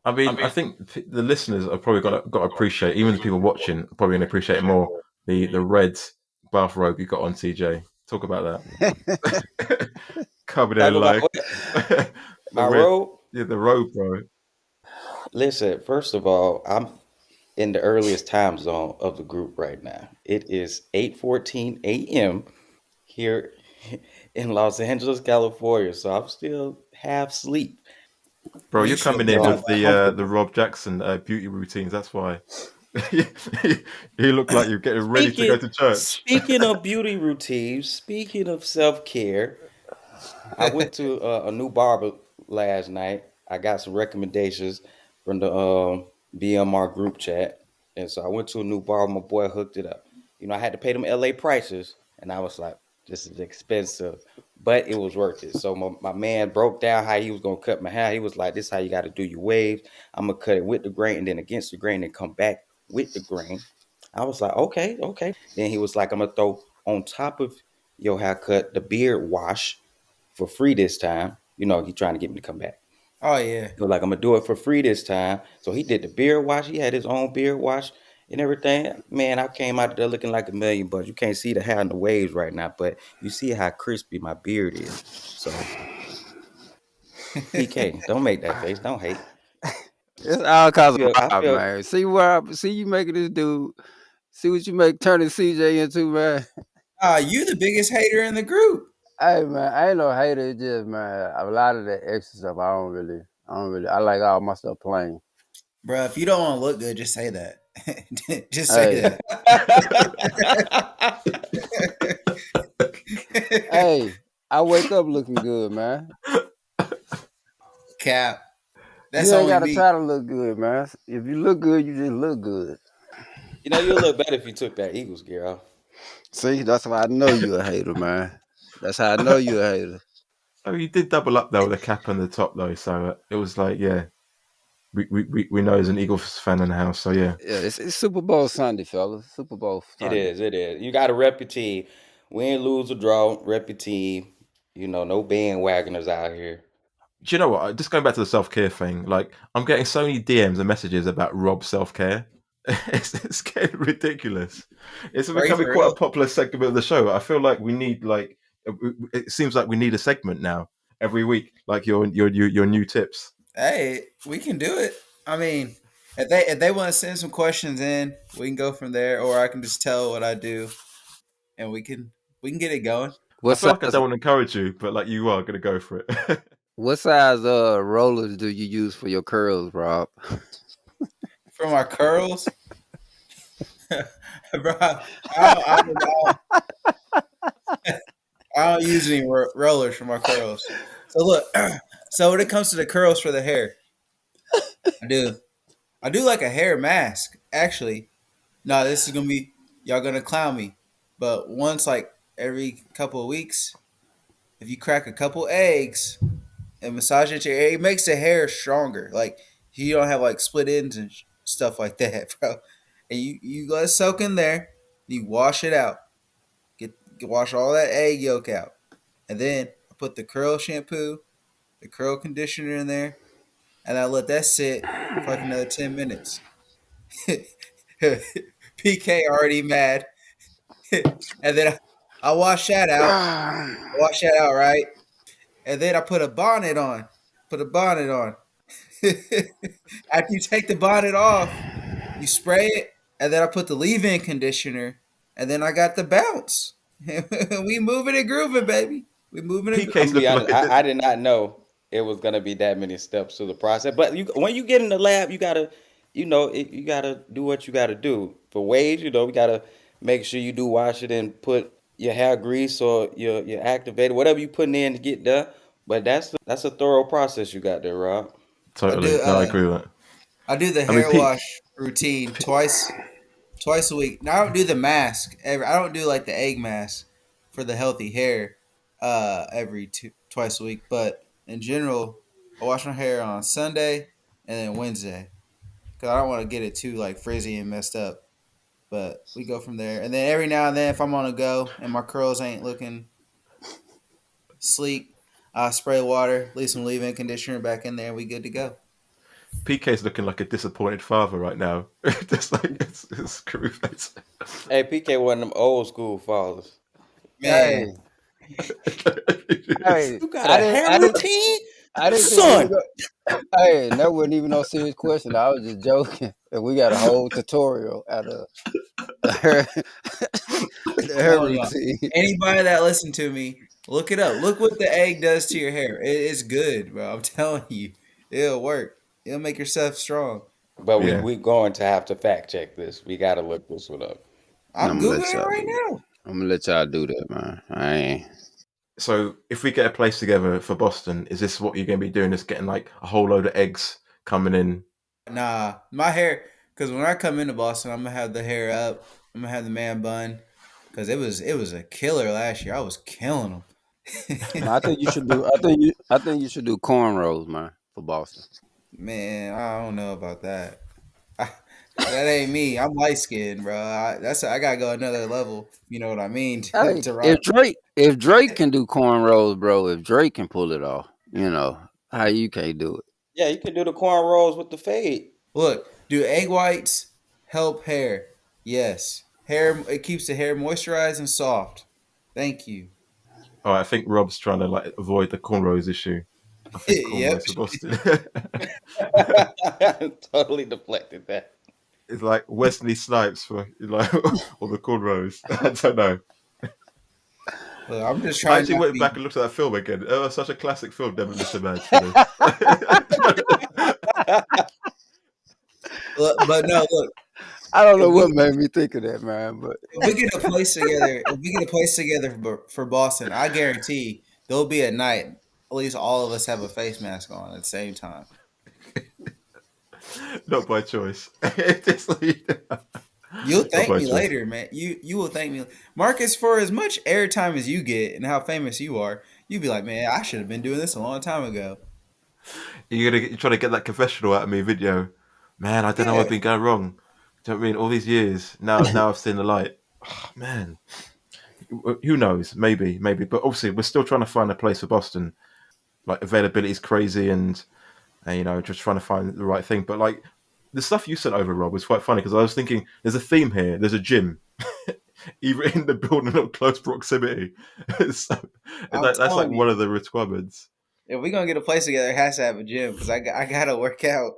I mean, I think the listeners are probably got to appreciate, even the people watching, are probably going to appreciate it more the red bathrobe you got on, TJ. Talk about that. Covered Talk in about like what? the My red, robe. yeah, the robe, bro. Listen, first of all, I'm in the earliest time zone of the group right now. It is 8:14 a.m. here in Los Angeles, California, so I'm still half asleep. Bro, You you're should have coming So in been I'm with the comfortable. Rob Jackson beauty routines. That's why you look like you're getting ready to go Speaking to church. speaking of beauty routines, speaking of self-care, I went to a new barber last night. I got some recommendations from the BMR group chat, and so I went to a new barber. My boy hooked it up. I had to pay them LA prices, and I was like, "This is expensive," but it was worth it. So my man broke down how he was gonna cut my hair. He was like, "This is how you got to do your waves. I'm gonna cut it with the grain, and then against the grain, and come back with the grain." I was like, "Okay, okay." Then he was like, "I'm gonna throw on top of your haircut the beard wash." For free this time. He trying to get me to come back. Oh yeah. He was like, I'm gonna do it for free this time. So he did the beard wash. He had his own beard wash and everything. Man, I came out there looking like $1 million. You can't see the hair and the waves right now, but you see how crispy my beard is. So PK, don't make that face. Don't hate. It's all cause of I Rob, feel man. See you making this dude. See what you make turning CJ into, man. You the biggest hater in the group. Hey man, I ain't no hater. It's just man, a lot of that extra stuff I don't really. I like all my stuff plain. Bro, if you don't want to look good, just say that. Just say Hey, that. hey, I wake up looking good, man. Cap. That's You ain't only gotta me. try to look good, man. If you look good, you just look good. you'll look better if you took that Eagles gear off. See, that's why I know you a hater, man. That's how I know you a hater. Oh, you did double up though with a cap on the top though, so it was like, yeah, we know as an Eagles fan in the house, so yeah. Yeah, it's Super Bowl Sunday, fellas. Super Bowl It Sunday. is, it is. You gotta rep your team. Win, lose, or draw, rep your team. No bandwagoners out here. Do you know what? Just going back to the self care thing, like I'm getting so many DMs and messages about Rob self care. It's getting ridiculous. It's Are you becoming for quite a real? popular segment of the show. I feel like we need like it seems like we need a segment now every week, like your new tips. Hey, we can do it. I mean, if they want to send some questions in, we can go from there, or I can just tell what I do, and we can get it going. I What feel like I size? don't want to encourage you, but like you are going to go for it. What size rollers do you use for your curls, Rob? For my curls, bro, I don't use any rollers for my curls. So look, so when it comes to the curls for the hair, I do I do like a hair mask. Actually, no, this is gonna be y'all gonna clown me, but once like every couple of weeks, if you crack a couple eggs and massage it, it makes the hair stronger. Like you don't have like split ends and stuff like that, bro. And you let it soak in there. You wash it out. Wash all that egg yolk out, and then I put the curl shampoo, the curl conditioner in there, and I let that sit for like another 10 minutes. PK already mad, and then I wash that out. Wash that out, right? And then I put a bonnet on. Put a bonnet on. After you take the bonnet off, you spray it, and then I put the leave-in conditioner, and then I got the bounce. We moving and grooving, baby. We moving and I'm PK's gonna be looking honest. like a I did not know it was gonna be that many steps to the process. But when you get in the lab, you gotta do what you gotta do. For waves, we gotta make sure you do wash it and put your hair grease or your activator, whatever you putting in to get done. But that's a thorough process you got there, Rob. I totally. do. No, I agree with that. I do the I mean, hair wash routine twice a week. Now I don't do the mask. I don't do like the egg mask for the healthy hair every twice a week. But in general, I wash my hair on Sunday and then Wednesday because I don't want to get it too like frizzy and messed up. But we go from there, and then every now and then, if I'm on a go and my curls ain't looking sleek, I spray water, leave some leave-in conditioner back in there, and we good to go. PK's looking like a disappointed father right now. Just like it's screw face. Hey, PK, one of them old school fathers. Man, Hey, hey, You got a hair routine, I didn't think we were son. Hey, that wasn't even no serious question. I was just joking. And we got a whole tutorial out of her, her no, no. routine. Anybody that listened to me, look it up. Look what the egg does to your hair. It's good, bro. I'm telling you, it'll work. It'll make your stuff strong. But Yeah. we going to have to fact check this. We got to look this one up. I'm I'm gonna let googling it y'all right do that. now. I'm gonna let y'all do that, man. I ain't. So if we get a place together for Boston, is this what you're going to be doing? Just getting like a whole load of eggs coming in? Nah, my hair. Because when I come into Boston, I'm gonna have the hair up. I'm gonna have the man bun. Because it was a killer last year. I was killing them. Man, I think you should do. I think you should do cornrows, man, for Boston. Man, I don't know about that. That ain't me. I'm light skinned, bro. I gotta go another level. You know what I mean? Hey, To rock. if Drake can do cornrows, bro, if Drake can pull it off, how you can't do it? Yeah, you can do the corn rolls with the fade. Look, do egg whites help hair? Yes. Hair. It keeps the hair moisturized and soft. Thank you. Oh, I think Rob's trying to like avoid the cornrows issue. I think Yep. cornrows for Boston. Totally deflected that. It's like Wesley Snipes for like all the cornrows. I don't know. Look, I'm just I trying actually not to went be. back and looked at that film again. It was such a classic film, Demolition Man, for this. Look, but no, look. I don't know If what we, made me think of that, man. But if we get a place together, if we get a place together for Boston, I guarantee there'll be a night. At least all of us have a face mask on at the same time. Not by choice. Just like- You'll not thank by me choice. later, man. You will thank me, Marcus. For as much airtime as you get and how famous you are, you'd be like, man, I should have been doing this a long time ago. You're trying to get that confessional out of me video. Man, I don't know Yeah, what's been going wrong. Do you know what I mean? All these years. Now I've seen the light. Oh, man. Who knows? Maybe. But obviously we're still trying to find a place for Boston. Like availability is crazy and just trying to find the right thing. But like the stuff you sent over, Rob, was quite funny because I was thinking there's a theme here. There's a gym, either in the building or close proximity. So, I'm that's like telling one you, of the requirements. if we're gonna get a place together, it has to have a gym because I gotta work out.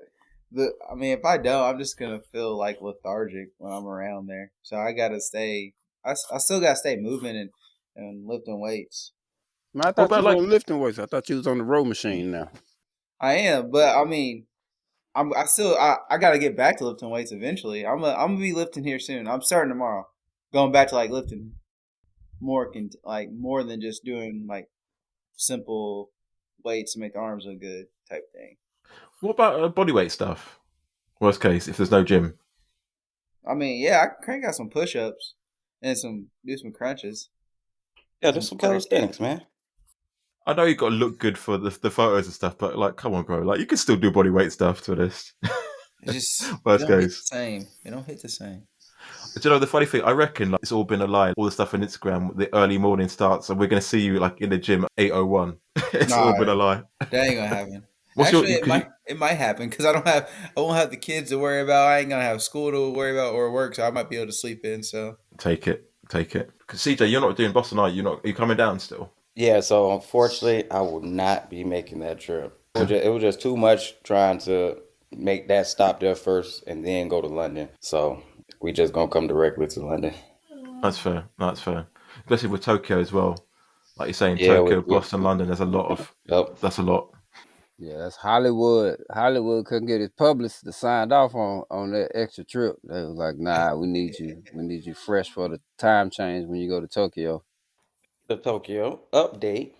I mean, if I don't, I'm just gonna feel like lethargic when I'm around there. So I gotta stay. I still gotta stay moving and lifting weights. man, I What thought you about was like? on lifting weights. I thought you was on the row machine now. I am, but I mean, I gotta get back to lifting weights eventually. I'm gonna be lifting here soon. I'm starting tomorrow. Going back to like lifting like more than just doing like simple weights to make the arms look good type thing. What about bodyweight stuff? Worst case, if there's no gym. I mean, yeah, I can crank out some push ups and do some crunches. Yeah, there's some calisthenics, man. I know you got to look good for the photos and stuff, but like, come on, bro. Like, you can still do bodyweight stuff to this. It's just it Worst don't hit case. the same. It don't hit the same. Do you know the funny thing? I reckon like it's all been a lie. All the stuff on Instagram, the early morning starts, and we're gonna see you like in the gym at 8:01. It's all Nah, been a lie. that ain't gonna happen. What's your? Actually, Because you it might happen because I won't have the kids to worry about. I ain't gonna have school to worry about or work, so I might be able to sleep in. So take it. Because CJ, you're not doing Boston, are you? You're not. Are you coming down still? Yeah, so unfortunately, I will not be making that trip. It was just too much trying to make that stop there first and then go to London. So we just gonna come directly to London. That's fair. That's fair. Especially with Tokyo as well. Like you're saying, Yeah, Tokyo, Boston, London. There's a lot of. yep. That's a lot. Yeah, that's Hollywood. Hollywood couldn't get his publicist to sign off on that extra trip. They was like, nah, we need you. We need you fresh for the time change when you go to Tokyo. The Tokyo update.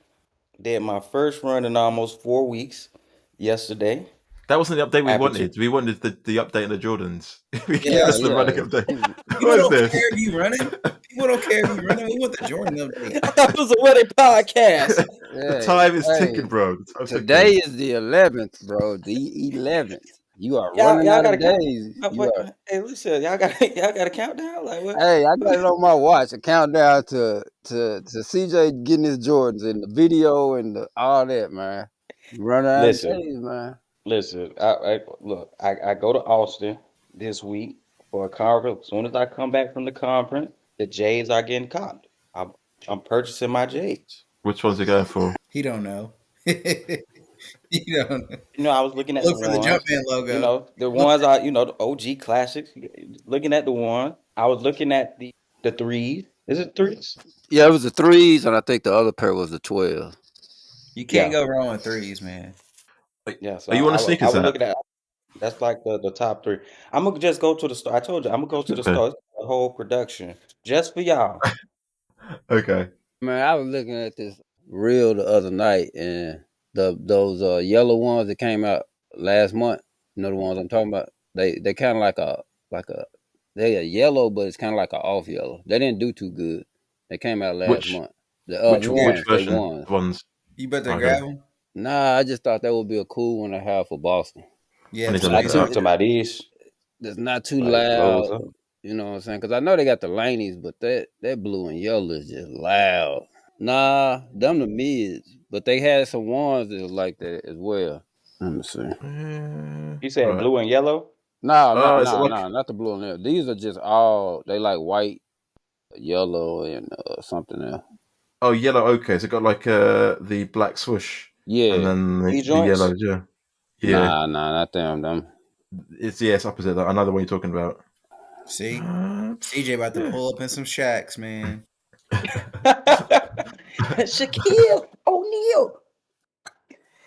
Did my first run in almost 4 weeks yesterday. That wasn't the update we Happy to. wanted. We wanted the update in the Jordans. We give yeah, us Yeah, the running yeah. update. people What is don't this? care if you running. People don't care if you running. We want the Jordan update. I thought it was a wedding podcast. The Hey, time is ticking, hey, bro. The time's today ticking. is the 11th, bro. The 11th. You are Y'all, running y'all out got of to count. days. You Wait, are. hey, listen, y'all got to count down. Like what? Hey, I got it on my watch. A countdown to CJ getting his Jordans and the video and all that, man. You running out of Listen, days, man. Listen, I go to Austin this week for a conference. As soon as I come back from the conference, the J's are getting copped. I'm purchasing my J's. Which ones are you going for? He don't know. He don't know. I was looking at the Look for the ones. Jumpman logo. The Look ones are the OG classics. Looking at the one, I was looking at the threes. Is it threes? Yeah, it was the 3s, and I think the other pair was the 12. You can't Yeah, go wrong with threes, man. yeah. So Are you on a I sneakers was app? looking at. That's like the top three. I'm gonna just go to the store. I told you I'm gonna go to the Okay. store. It's a whole production just for y'all. Okay. Man, I was looking at this reel the other night, and those yellow ones that came out last month. You know the ones I'm talking about. They kind of like a they are yellow, but it's kind of like a off yellow. They didn't do too good. They came out last Which month. The which Yeah. which ones, they version ones. ones? You better Okay. grab them. Nah, I just thought that would be a cool one to have for Boston. Yeah, I need for to Like look Not it season. too. up. to my these, It's not too like blows loud. up. You know what I'm saying? Because I know they got the Laneys, but that blue and yellow is just loud. Nah, them the mids, but they had some ones that was like that as well. Let me see. You said Right. blue and yellow. No, no, Oh, is it no, like? no, not the blue and yellow. These are just all they like white, yellow, and something else. Oh, yellow. Okay, so it got like the black swoosh, and Yeah, then These the joints. yellow. Yeah, yeah. nah, not them. Them. It's opposite. Another one you're talking about. See, Uh, CJ about to yeah. pull up in some shacks, man. Shaquille O'Neal.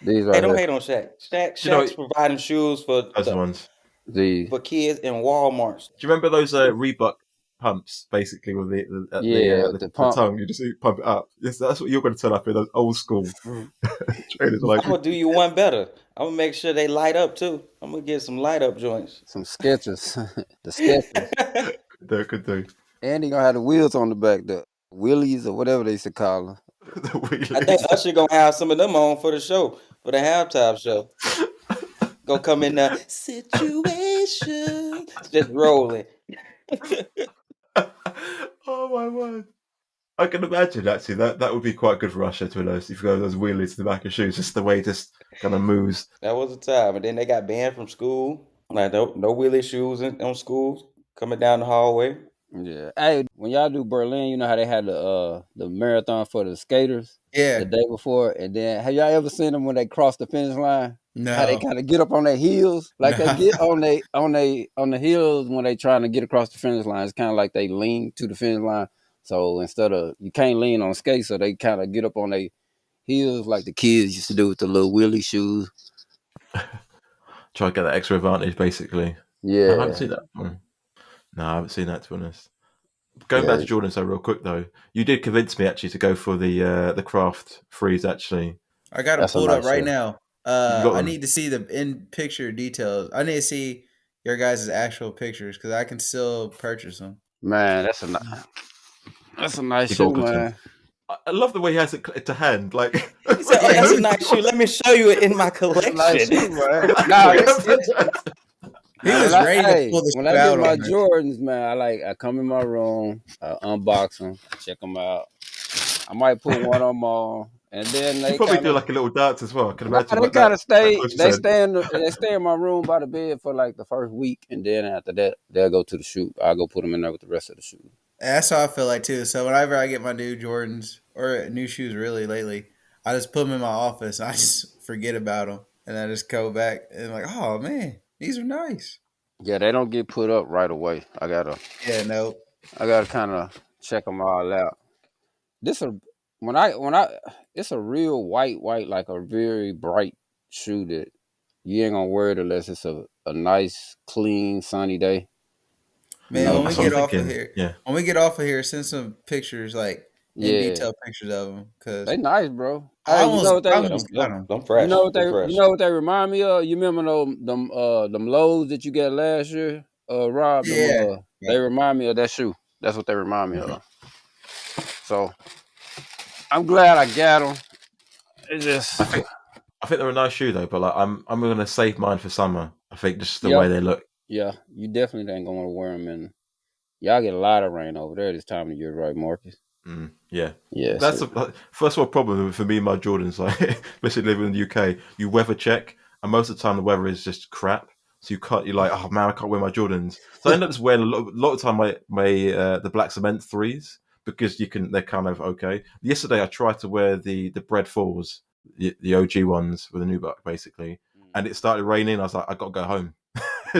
These Hey, right don't here. hate on Shaq. Do you know Shaq's providing shoes for those ones? These. for kids in Walmarts. Do you remember those Reebok pumps, basically, with Yeah, the the pump. tongue? You just pump it up. Yes, that's what you're going to turn up in. Those old school trainers, are like I'm gonna do you one better. I'm gonna make sure they light up too. I'm gonna get some light up joints. Some sketches. The sketches. could do. And he gonna have the wheels on the back, the wheelies or whatever they used to call them. The I think wheelies. Usher gonna have some of them on for the show, for the halftime show. Gonna come in the situation, just rolling. Oh my word! I can imagine actually that would be quite good for Russia to those if you go those wheelies to the back of shoes, just the way it just kind of moves. That was the time, and then they got banned from school. Like no wheelie shoes on schools coming down the hallway. Yeah. Hey, when y'all do Berlin, you know how they had the marathon for the skaters the Yeah. day before, and then have y'all ever seen them when they cross the finish line? How they No. kind of get up on their heels, like they No. get on the heels when they trying to get across the finish line. It's kind of like they lean to the finish line. So instead of you can't lean on skates, so they kind of get up on their heels like the kids used to do with the little wheelie shoes. Try to get that extra advantage, basically. No, I haven't Yeah, seen that one. No, I haven't seen that, to be honest. Going back yeah. to Jordan, so real quick though, you did convince me actually to go for the Craft freeze. Actually, I got them That's a pulled up nice right shoe. now. you got I them. need to see the in picture details. I need to see your guys' actual pictures because I can still purchase them. Man, that's a nice You got shoe, to. man. I love the way he has it to hand. Like, He said, "Oh, Yeah, that's a he nice shoe. Let me show you it in my It's a nice collection." shoe, man. Nah, Like, it's he now was ready to pull the when shoe I get out my on us. Jordans, man, I come in my room, I unbox them, check them out. I might put one on them, and then you they probably kind do of like a little dance as well. I can nah, imagine they like kind of that stay. close to said. They stay in my room by the bed for like the first week, and then after that, they'll go to the shoot. I'll go put them in there with the rest of the shoe. That's how I feel like too. So whenever I get my new Jordans or new shoes, really lately, I just put them in my office. I just forget about them, and I just go back and like, oh man, these are nice. Yeah, they don't get put up right away. Yeah, no, I gotta kind of check them all out. This a when I it's a real white like a very bright shoe that you ain't gonna wear it unless it's a nice clean sunny day. You man. know, When we That's what I'm get off of thinking. here, Yeah, send some pictures like in yeah, detail pictures of them because they nice, bro. I Hey, you know almost, what I they Yeah, almost got them. them fresh. Them you fresh. know what they remind me of? You remember them lows that you got last year? Rob them Yeah, they yeah. remind me of that shoe. That's what they remind me of. So I'm glad I got them. It I just think they're a nice shoe though. But like, I'm gonna save mine for summer. I think just the yeah, way they look. yeah. You definitely ain't gonna want to wear them in. Y'all get a lot of rain over there this time of year, right, Marcus? Yeah, Yes. that's a first world problem for me and my Jordans. Like, especially living in the UK, you weather check, and most of the time the weather is just crap. So you're like, oh man, I can't wear my Jordans. So I end up just wearing a lot of time my the black cement 3s because they're kind of okay. Yesterday I tried to wear the Bred 4s, the OG ones with a nubuck basically, and it started raining. I was like, I got to go home.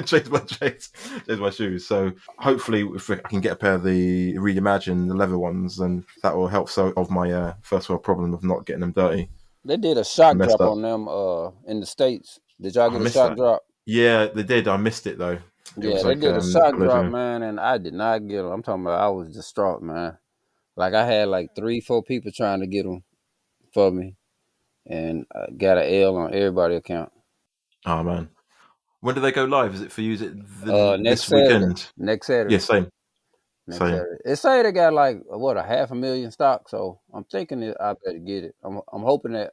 change my shoes. So hopefully, if I can get a pair of the reimagined, the leather ones, then that will help solve my first world problem of not getting them dirty. They did a shock Messed drop up. on them in the States. Did y'all I get a missed shock that. drop? Yeah, they did. I missed it though. It Yeah, was they like did a shock drop, collision. man, and I did not get them. I'm talking about I was distraught, man. Like I had like 3-4 people trying to get them for me, and I got an L on everybody's account. Oh man, when do they go live? Is it for you? Is it Next this Saturday. weekend? Next Saturday. Yeah, same. Next Same. Saturday. It say they got like what 500,000 stock, so I'm thinking that I better get it. I'm hoping that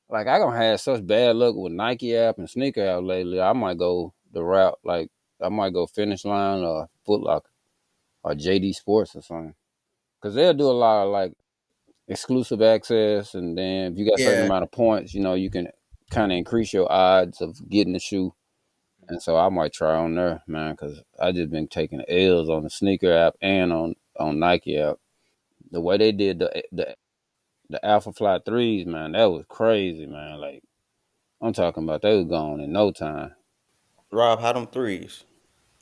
like I gonna have such bad luck with Nike app and sneaker app lately. I might go the route like I might go Finish Line or Foot Locker or JD Sports or something, because they'll do a lot of like exclusive access, and then if you got a certain Yeah. amount of points, you can kind of increase your odds of getting the shoe. And so I might try on there, man, because I just been taking L's on the sneaker app and on Nike app. The way they did the Alpha Fly 3s, man, that was crazy, man. Like I'm talking about, they was gone in no time. Rob, how them 3s?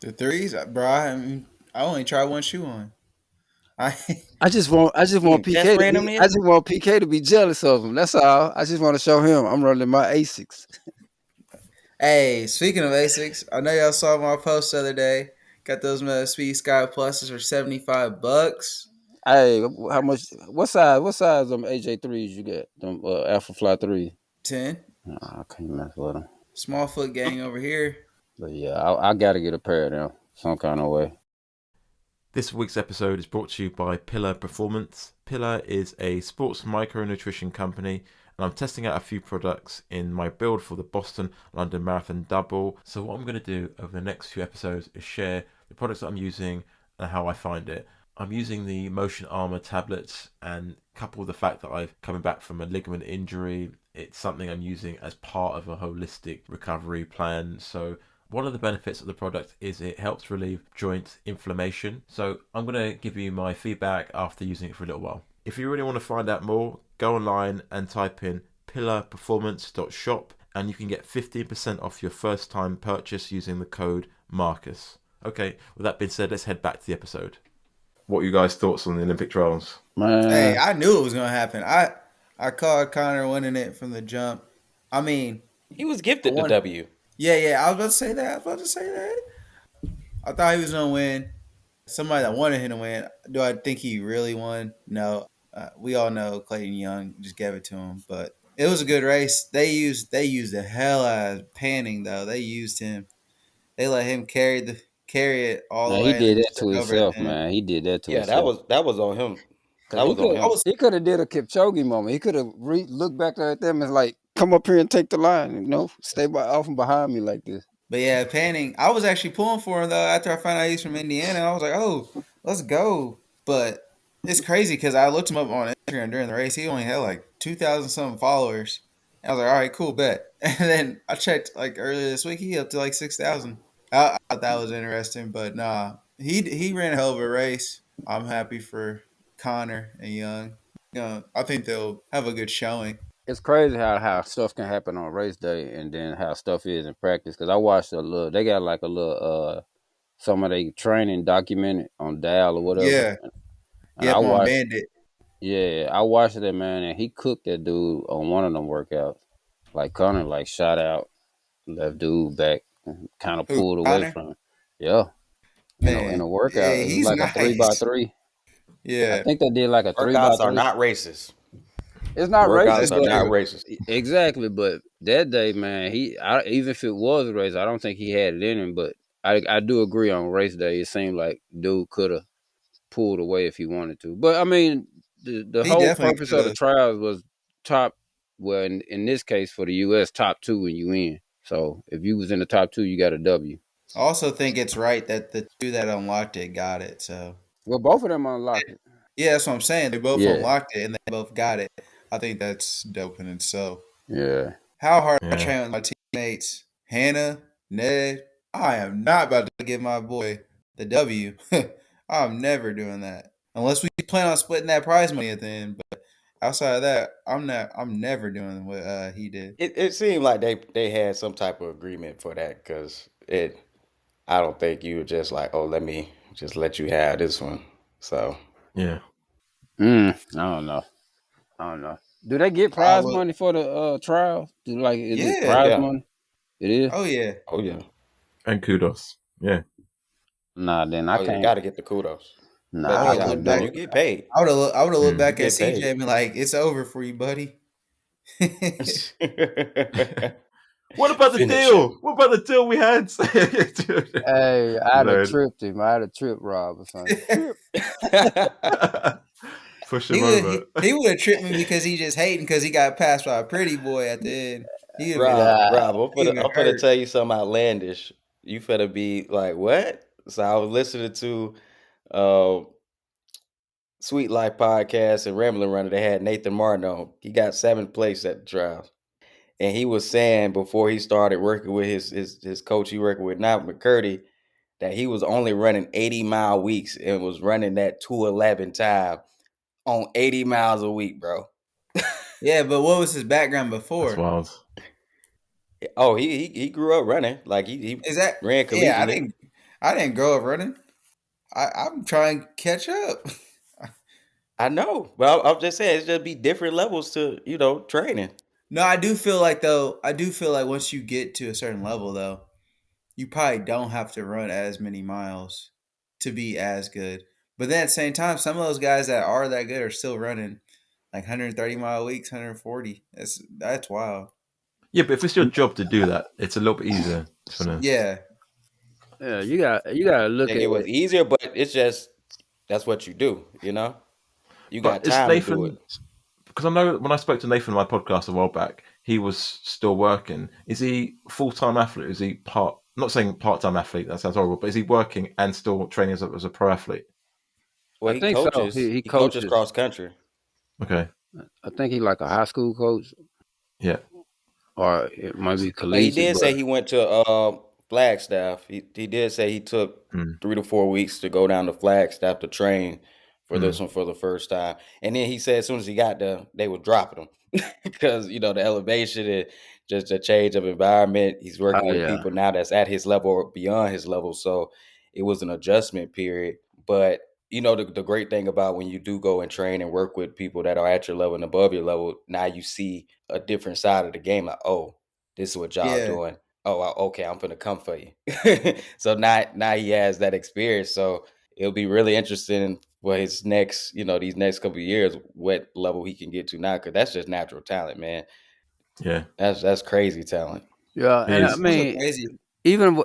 The 3s, bro. I only tried one shoe on. I just want Test PK ran them yet? I just want PK to be jealous of him. That's all. I just want to show him I'm running my Asics. Hey, speaking of Asics, I know y'all saw my post the other day. Got those Speed Sky Pluses for $75. Hey, how much? What size them AJ3s you got? Them Alpha Fly 3? 10. I can't mess with them. Small foot gang over here. But yeah, I got to get a pair of them some kind of way. This week's episode is brought to you by Pillar Performance. Pillar is a sports micronutrition company, and I'm testing out a few products in my build for the Boston London Marathon Double. So what I'm going to do over the next few episodes is share the products that I'm using and how I find it. I'm using the Motion Armor tablets, and coupled with the fact that I'm coming back from a ligament injury, it's something I'm using as part of a holistic recovery plan. So one of the benefits of the product is it helps relieve joint inflammation. So I'm going to give you my feedback after using it for a little while. If you really want to find out more, go online and type in pillarperformance.shop, and you can get 15% off your first time purchase using the code Marcus. Okay, with that being said, let's head back to the episode. What are you guys' thoughts on the Olympic trials? Man, Hey, I knew it was gonna happen. I called Connor winning it from the jump. I mean, He was gifted the W. yeah. I was about to say that. I thought he was gonna win. Somebody that wanted him to win. Do I think he really won? No. We all know Clayton Young just gave it to him, but it was a good race. They used the hell out of Panning though. They used him. They let him carry it all the man, he way and then did that just to took over at himself, the end. man. He did that to Yeah, himself. that was on him. Cause That was on him. he could have did a Kipchoge moment. He could have looked back at them and like, come up here and take the line. Stay off and behind me like this. But yeah, Panning, I was actually pulling for him though after I found out he's from Indiana. I was like, oh, let's go. But it's crazy because I looked him up on Instagram during the race. He only had like 2,000 something followers. I was like, all right, cool, bet. And then I checked like earlier this week, he up to like 6,000. I thought that was interesting, but nah, he ran a hell of a race. I'm happy for Connor and Young. I think they'll have a good showing. It's crazy how stuff can happen on race day and then how stuff is in practice. Cause I watched they got like a little some of their training documented on Dial or whatever. Yeah. And I I'm on watched. Bandit. Yeah, I watched that, man, and he cooked that dude on one of them workouts. Like Connor, like shot out, left dude back, kind of Who, pulled away Connor? from him. Yeah, in Man, a workout, hey, it was he's like a nice. 3x3. I Yeah. think they did like a Workouts are 3x3. not racist. It's not Workouts racist, are but not racist. exactly. But that day, man, even if it was a race, I don't think he had it in him. But I do agree on race day. It seemed like dude could have pulled away if he wanted to. But I mean, the He whole definitely purpose could of the have. trials was top. Well, in this case for the U.S., top 2 when you in. So if you was in the top 2, you got a W. I also think it's right that the two that unlocked it got it. So Well, both of them unlocked it. yeah, that's what I'm saying. They both Yeah, unlocked it and they both got it. I think that's dope in itself. yeah. How hard I Yeah. train with my team mates, Hannah, Ned. I am not about to give my boy the W. I'm never doing that unless we plan on splitting that prize money at the end. But outside of that, I'm not. I'm never doing what he did. It seemed like they had some type of agreement for that because I don't think you were just like, oh, let me just let you have this one. So Yeah. I don't know. I don't know. Do they get Oh prize well, money for the trials? Is it yeah. prize yeah, money? It is. Oh yeah. oh yeah, And kudos. Yeah. Nah, then I oh yeah, can't. got to get the kudos. Nah, But I I would yeah, have I looked couldn't mean, do back. you it. get paid. I would have looked Mm. back at You get CJ paid. and be like, "It's over for you, buddy." What about the Finish deal? him. What about the deal we had? Hey, I'd have Lord. tripped him. I'd have tripped Rob or something. Trip. Push him He would over. he would have tripped me because he just hating because he got passed by a pretty boy at the end. He'd have been Rob, Nah. Rob, he'd have been I'm finna hurt. tell you something outlandish. You finna be like, what? So I was listening to uh, Sweet Life podcast and Rambling Runner. They had Nathan Martin on. He got 7th place at the trials. And he was saying before he started working with his coach he working with now, McCurdy, that he was only running 80-mile weeks and was running that 2:11 time on 80 miles a week, bro. Yeah, but what was his background That's before? wild. Oh, he grew up running. Like he Is that ran yeah? collegiately. I didn't grow up running. I'm trying to catch up. I know. Well, I'm just saying it's just be different levels to, training. No, I do feel like though. I do feel like once you get to a certain level though, you probably don't have to run as many miles to be as good. But then at the same time, some of those guys that are that good are still running like 130-mile weeks, 140. That's wild. Yeah, but if it's your job to do that, it's a little bit easier. To be honest. Yeah, Yeah, you gotta look Think at it was it. easier, but it's just that's what you do, You But got is time to do it. Nathan? Because I know when I spoke to Nathan on my podcast a while back, he was still working. Is he full time athlete? Is he part? Not saying part time athlete. That sounds horrible. But is he working and still training as a pro athlete? Well, I think so. He he coaches coaches. cross country. Okay. I think he like a high school coach, Yeah. or it might be But he collegiate. did say But he went to Flagstaff. He did say he took Mm. 3 to 4 weeks to go down to Flagstaff to train for this Mm. one for the first time. And then he said as soon as he got there, they were dropping him because the elevation and just a change of environment. He's working oh with yeah, people now that's at his level or beyond his level, so it was an adjustment period. But the great thing about when you do go and train and work with people that are at your level and above your level, now you see a different side of the game. Like, oh, this is what y'all yeah, doing. Oh, okay, I'm gonna come for you. So now he has that experience. So it'll be really interesting for his next, these next couple of years, what level he can get to now, because that's just natural talent, man. Yeah. That's crazy talent. yeah. He And I is. that's so mean, crazy. even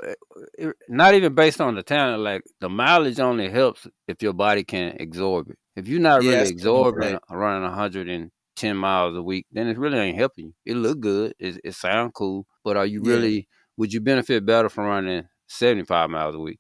not even based on the talent, like the mileage only helps if your body can absorb it. If you're not Yeah, really that's what I was gonna absorbing say. running 110 miles a week, then it really ain't helping you. It look good, it sound cool, but are you Yeah, really? Would you benefit better from running 75 miles a week?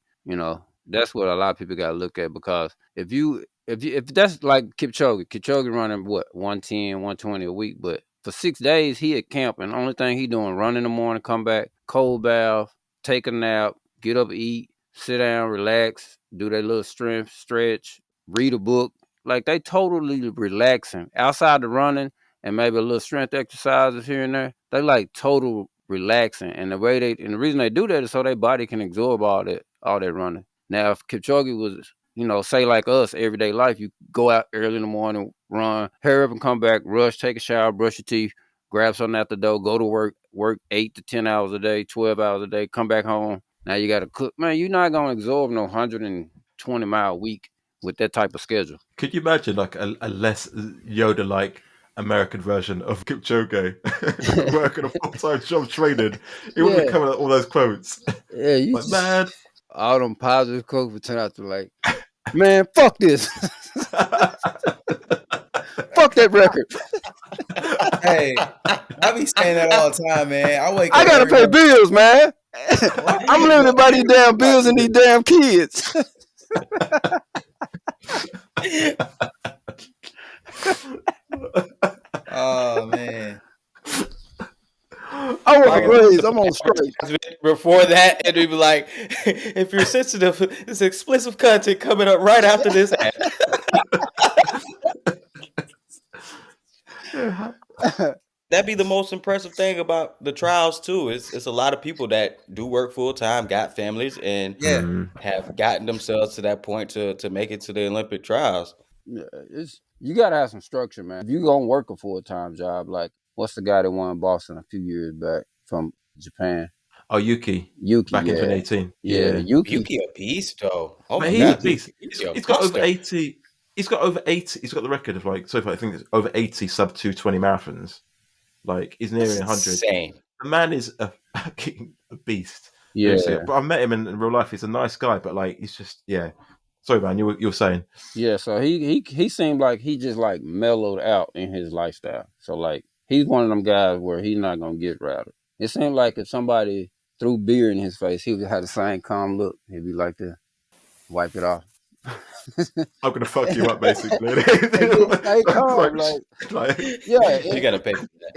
That's what a lot of people got to look at, because if that's like Kipchoge running what 110, 120 a week, but for 6 days he at camp and the only thing he doing run in the morning, come back, cold bath, take a nap, get up, eat, sit down, relax, do that little strength stretch, read a book. Like they totally relaxing outside the running and maybe a little strength exercises here and there. They like total relaxing, and the reason they do that is so their body can absorb all that running. Now, if Kipchoge was, say like us, everyday life, you go out early in the morning, run, hurry up and come back, rush, take a shower, brush your teeth, grab something out the door, go to work 8 to 10 hours a day, 12 hours a day, come back home. Now you got to cook. Man, you're not gonna absorb no 120-mile week with that type of schedule. Could you imagine like a less Yoda like American version of Kipchoge working a full time job training? He wouldn't be Yeah, coming out all those quotes. yeah. You Like, just man. all them positive quotes would turn out to like, man, fuck this, fuck that record. hey, I be saying that all the time, man. I wake I up gotta every pay morning. bills, man. Why do I'm you limited by why do these you damn not bills do and these this? damn kids. Oh man, I I work Please, I'm on straight. Before that, and we'd be like, if you're sensitive, this explicit content coming up right after this ad. Yeah. That'd be the most impressive thing about the trials too. It's a lot of people that do work full time, got families, and Yeah. have gotten themselves to that point to make it to the Olympic trials. Yeah, you gotta have some structure, man. If you gonna work a full-time job, like what's the guy that won Boston a few years back from Japan? Oh, Yuki. Yuki, Back in yeah. 2018. Yeah, Yuki. Yuki a beast though. Oh Man, my he's a god, beast. he's a He's got over monster. 80. He's got over 80. He's got the record of like so far. I think it's over 80 sub 220 marathons. Like he's nearing That's 100. insane. The man is a fucking beast. Yeah. Seriously. But I've met him in real life. He's a nice guy, but like he's just Sorry, man. You were saying. Yeah, so he seemed like he just like mellowed out in his lifestyle. So like he's one of them guys where he's not gonna get rattled. It seemed like if somebody threw beer in his face, he would have the same calm look. He'd be like to wipe it off. I'm gonna fuck you up, basically. And just stay calm, like, yeah. You gotta pay for that.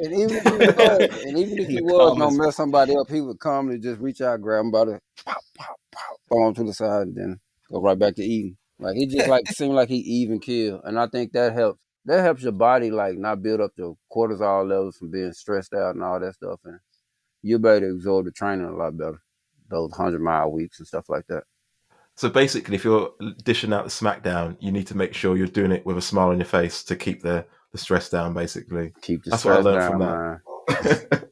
And even if he The was gonna calmest. mess somebody up, he would calmly just reach out, grab him by the pop, pop, pop, throw him to the side, and then go right back to eating. Like he just like seemed like he even kill, and I think that helps. That helps your body like not build up the cortisol levels from being stressed out and all that stuff, and you're able to absorb the training a lot better. Those 100-mile weeks and stuff like that. So basically, if you're dishing out the smackdown, you need to make sure you're doing it with a smile on your face to keep the stress down. Basically, Keep the that's what I stress learned down, from man. that.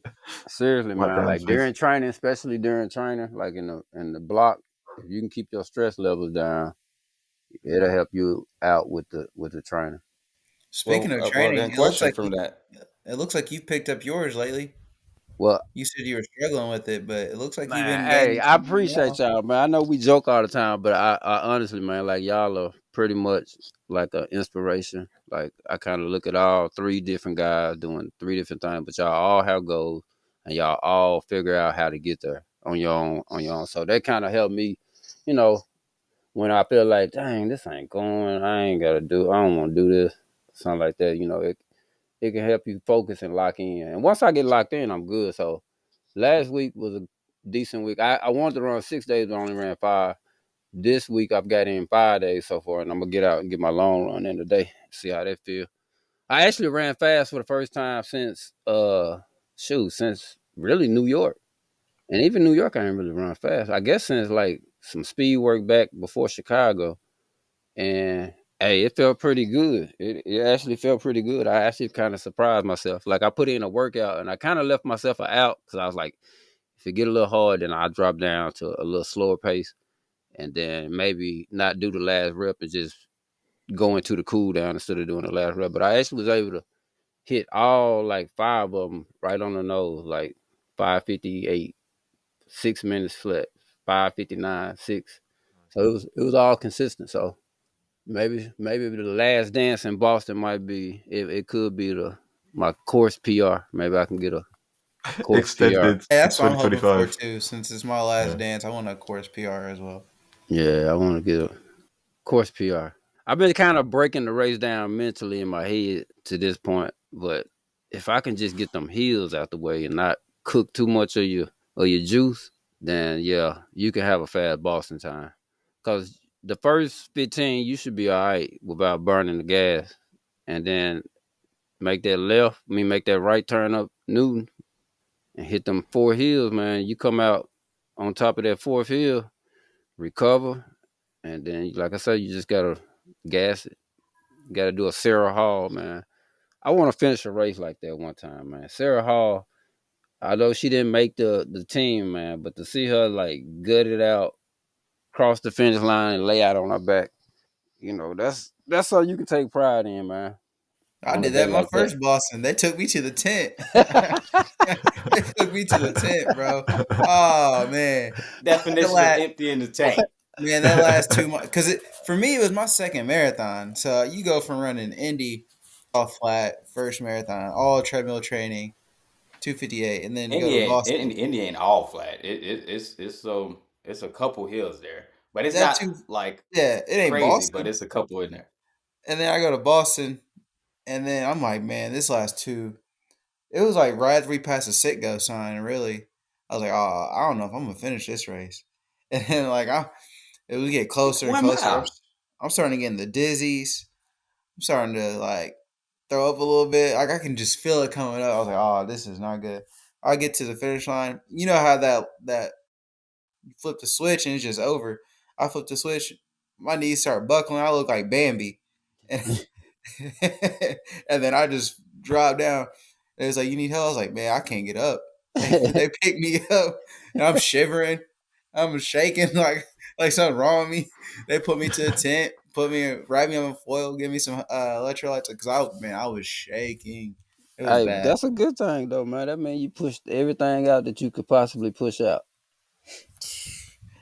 Seriously, Wipe man. down Like his during face. training, especially during training, like in the block, if you can keep your stress levels down, it'll help you out with the training. Speaking of training, then question from that. it looks like you've picked up yours lately. Well, You said you were struggling with it, but it looks like you've man, been hey, gaining I some appreciate now. y'all, man. I know we joke all the time, but I honestly, man, like y'all are pretty much like an inspiration. Like I kind of look at all three different guys doing three different things, but y'all all have goals, and y'all all figure out how to get there on your own. So that kind of helped me, you know, when I feel like, dang, this ain't going, I ain't gotta do, I don't want to do this, something like that. You know, it can help you focus and lock in. And once I get locked in, I'm good. So last week was a decent week. I wanted to run 6 days, but I only ran 5. This week I've got in 5 days so far, and I'm gonna get out and get my long run in today. See how that feel. I actually ran fast for the first time since since really New York. And even New York I ain't really run fast. I guess since like some speed work back before Chicago. And hey, it felt pretty good. It actually felt pretty good. I actually kind of surprised myself. Like I put in a workout and I kind of left myself out because I was like, if it get a little hard, then I drop down to a little slower pace, and then maybe not do the last rep and just go into the cool down instead of doing the last rep. But I actually was able to hit all like 5 of them right on the nose, like 5:58, 6 minutes flat, 5:59, 6. So it was all consistent. So maybe the last dance in Boston might be it could be my course PR. Maybe I can get a course PR. Extended Hey, to that's what I'm hoping for 2025. too. Since it's my last Yeah. dance, I want a course PR as well. Yeah, I want to get a course PR. I've been kind of breaking the race down mentally in my head to this point, but if I can just get them heels out the way and not cook too much of your juice, then yeah, you can have a fast Boston time. Cause the first 15 you should be all right without burning the gas, and then make that right turn up Newton and hit them 4 hills, man. You come out on top of that 4th hill, recover, and then like I said, you just gotta gas it. You gotta do a Sara Hall, man. I want to finish a race like that one time, man. Sara Hall, although she didn't make the team, man, but to see her like gut it out, cross the finish line, and lay out on her back, that's all you can take pride in, man. I On a did day that my like first Boston. They took me to the tent. that. They took me to the tent, bro. Oh man, the Definition of last empty in the tank. man, that last 2 months, because for me it was my second marathon. So you go from running Indy all flat, first marathon, all treadmill training, 258, and then you go to Boston. Indy ain't all flat. It's a couple hills there, but it's That not two, like yeah, it ain't crazy. But Boston. it's a couple in there. And then I go to Boston, and then I'm like, man, this last 2, it was like right after we passed the sit go sign. Really, I was like, oh, I don't know if I'm gonna finish this race. And then like it would get closer and 1 closer. mile. I'm starting to get in the dizzies. I'm starting to like throw up a little bit. Like I can just feel it coming up. I was like, oh, this is not good. I get to the finish line. You know how that you flip the switch and it's just over. I flip the switch, my knees start buckling. I look like Bambi, and, and then I just drop down. And it's like, you need help? I was like, man, I can't get up. They pick me up, and I'm shivering. I'm shaking like something wrong with me. They put me to a tent, wrap me on foil, give me some electrolytes because I was shaking. It was Hey, bad. that's a good thing though, man. That means you pushed everything out that you could possibly push out.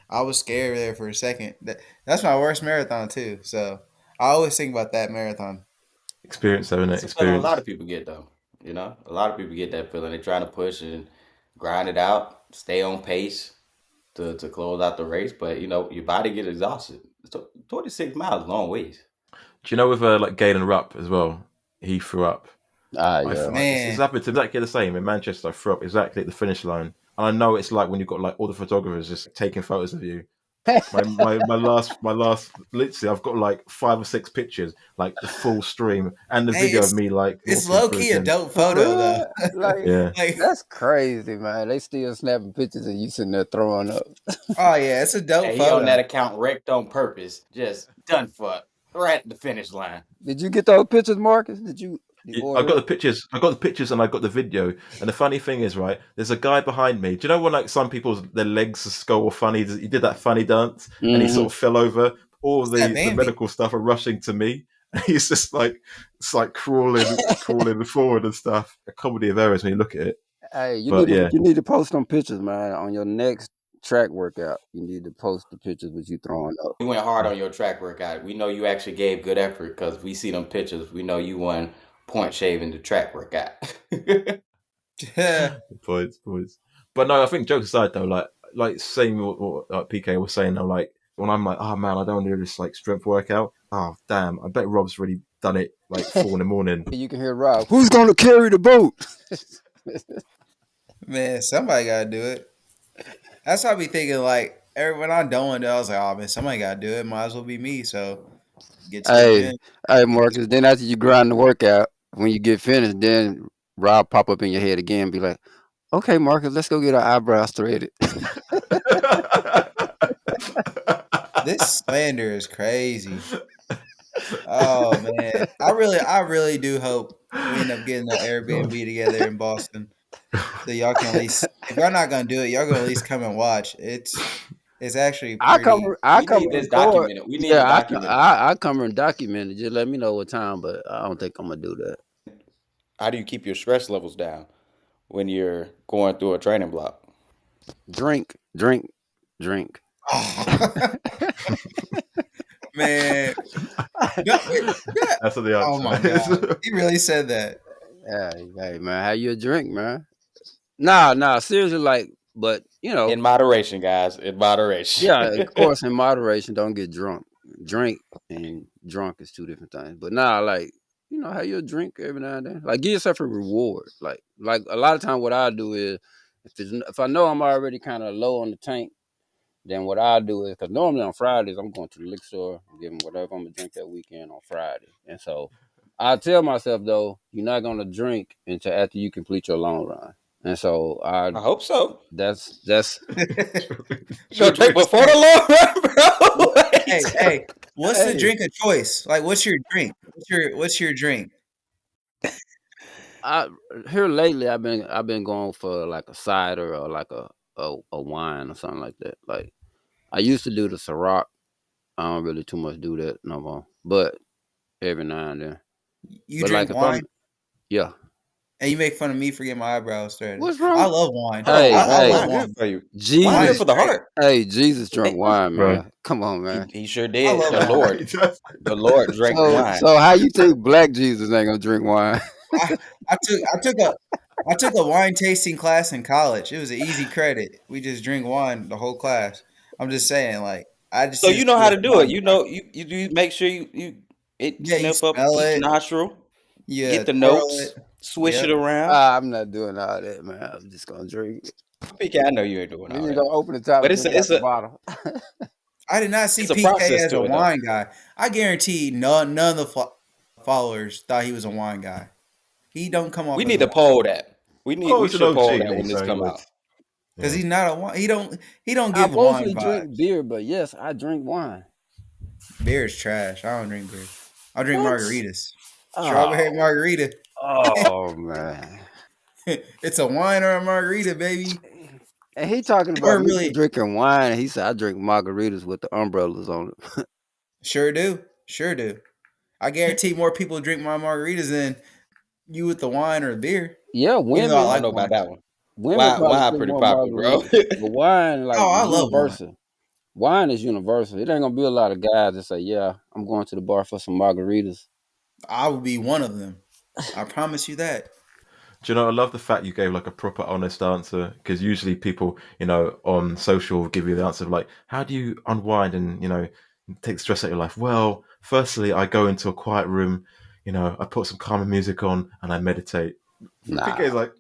I was scared there for a second. That's my worst marathon too. So I always think about that marathon. Experience, having it? It's a feeling a lot Experience. of people get though. A lot of people get that feeling. They're trying to push and grind it out, stay on pace to close out the race, but your body gets exhausted. 26 miles, long ways. Do you know with like Galen Rupp as well? He threw up. Ah, yeah. It's Man, happened to exactly the same in Manchester. I threw up exactly at the finish line, and I know it's like when you've got like all the photographers just taking photos of you. My last literally I've got like 5 or 6 pictures, like the full stream and the hey, video of me like it's walking low through key a again. dope For photo though. real? Like, Yeah. Like, that's crazy, man. They still snapping pictures of you sitting there throwing up. oh yeah, it's a dope Hey, he on that photo. account wrecked on purpose, just done for right at the finish line. Did you get those pictures, Marcus? Did you I order got the it? pictures. I got the pictures, and I got the video. And the funny thing is, right? There's a guy behind me. Do you know when like some people's their legs go all funny? He did that funny dance, and he Mm-hmm. sort of fell over. All It's that the Bambi. medical stuff are rushing to me. And he's just like it's like crawling forward and stuff. A comedy of errors when you look at it. Hey, But yeah, you need to post some pictures, man, on your next track workout. You need to post the pictures with you throwing up. You went hard on your track workout. We know you actually gave good effort because we see them pictures. We know you won point shaving the track workout. points. But no, I think jokes aside though, like same what like PK was saying though, like when I'm like, oh man, I don't want to do this like strength workout. Oh damn, I bet Rob's really done it like 4 in the morning. You can hear Rob. Who's gonna carry the boat? Man, somebody gotta do it. That's what I be thinking. Like when I'm done, I was like, oh man, somebody gotta do it. Might as well be me. So get to the Hey, gym. hey, Get Marcus. Then after you grind the workout, when you get finished, then Rob pop up in your head again, and be like, "Okay, Marcus, let's go get our eyebrows threaded." This slander is crazy. Oh man, I really do hope we end up getting an Airbnb together in Boston, so y'all can at least, if y'all not gonna do it, y'all gonna at least come and watch. It's actually pretty. I We come need this record. documented. We need to Yeah, document it. I come and document it. Just let me know what time, but I don't think I'm gonna do that. How do you keep your stress levels down when you're going through a training block? Drink, drink, drink. Man, no, yeah. That's what the answer Oh my is. god, he really said that. Hey, man, how you drink, man? Nah, seriously, like, but In moderation, guys. In moderation. yeah, of course, in moderation. Don't get drunk. Drink and drunk is two different things. But nah, like, have you drink every now and then. Like, give yourself a reward. Like a lot of time, what I do is, if I know I'm already kind of low on the tank, then what I do is, because normally on Fridays I'm going to the liquor store and give them whatever I'm gonna drink that weekend on Friday, and so I tell myself though, you're not gonna drink until after you complete your long run, and so I hope so. that's You gonna drink before the long run, bro? Hey, what's the hey. drink of choice? Like, what's your drink? What's your drink? I here lately I've been going for like a cider or like a wine or something like that. Like I used to do the Ciroc. I don't really too much do that no more, but every now and then. You But like drink if wine, yeah, and you make fun of me for getting my eyebrows threaded. what's wrong? I love wine. Hey, I hey, love Wine wine. good for you. Wine Jesus, good for the Great. heart. hey, Jesus drunk wine, Bro. man. Come on, man. He sure I did. love The wine. Lord, the Lord drank wine. So how you think Black Jesus ain't gonna drink wine? I, I took a wine tasting class in college. It was an easy credit. We just drink wine the whole class. I'm just saying, like, I just So need you to know see how what to the do it. wine. You make sure you it Yeah, you sniff up smell each it. nostril, You get the twirl notes, it. Swish Yep. it around. I'm not doing all that, man. I'm just gonna drink it. PK, I know you ain't doing We all just that. gonna open the top But and drink out the bottle. I did not see It's a PK process as to a it, though. wine guy. I guarantee none of the followers thought he was a wine guy. He don't come off We as need a to poll that. Oh, We it's an should poll OG, that when Lee, this so he come would. out. because Yeah. he's not a wine. He don't I give wine mostly drink vibes. beer, but yes, I drink wine. Beer is trash. I don't drink beer. I drink What? margaritas. Oh, Strawberry margarita. oh man. It's a wine or a margarita, baby. And he talking Or about me really, drinking wine. And he said I drink margaritas with the umbrellas on it. sure do. I guarantee more people drink my margaritas than you with the wine or the beer. Yeah, Even though I I don't like women know wine. about that one. probably Wine drink pretty more popular, bro. margaritas. But wine like Oh, I is love wine. universal. Wine is universal. It ain't gonna be a lot of guys that say, "Yeah, I'm going to the bar for some margaritas." I would be one of them. I promise you that. Do you know, I love the fact you gave like a proper honest answer, because usually people, on social give you the answer of like, how do you unwind and, take the stress out of your life? Well, firstly, I go into a quiet room, I put some calming music on and I meditate. Nah, PK is like,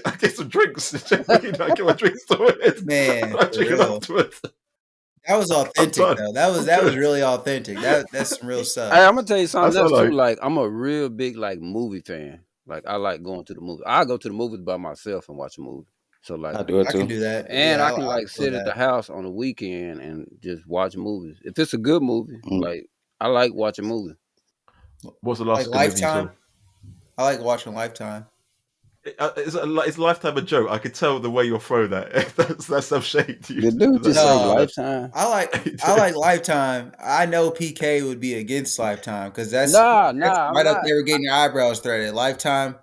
I get some drinks. I get my drinks sorted. Man, I for drink it real. afterwards. That was I'm authentic done. though. That was I'm good. really authentic. That's some real stuff. hey, I'm gonna tell you something That's what else I too. like. Like, I'm a real big like movie fan. Like, I like going to the movie. I go to the movies by myself and watch a movie. So like, I do it I too. can do that. and Yeah, I can I like feel sit at the that. house on the weekend and just watch movies. If it's a good movie, Mm. like I like watching movies. What's the Like last good movie you saw? Lifetime. I like watching Lifetime. Is Lifetime a joke? I could tell the way you'll throw that. That's some shade to you. The dude just say No. Lifetime. I like Lifetime. I know PK would be against Lifetime because that's Nah, right I'm up not. there with getting your eyebrows threaded. Lifetime.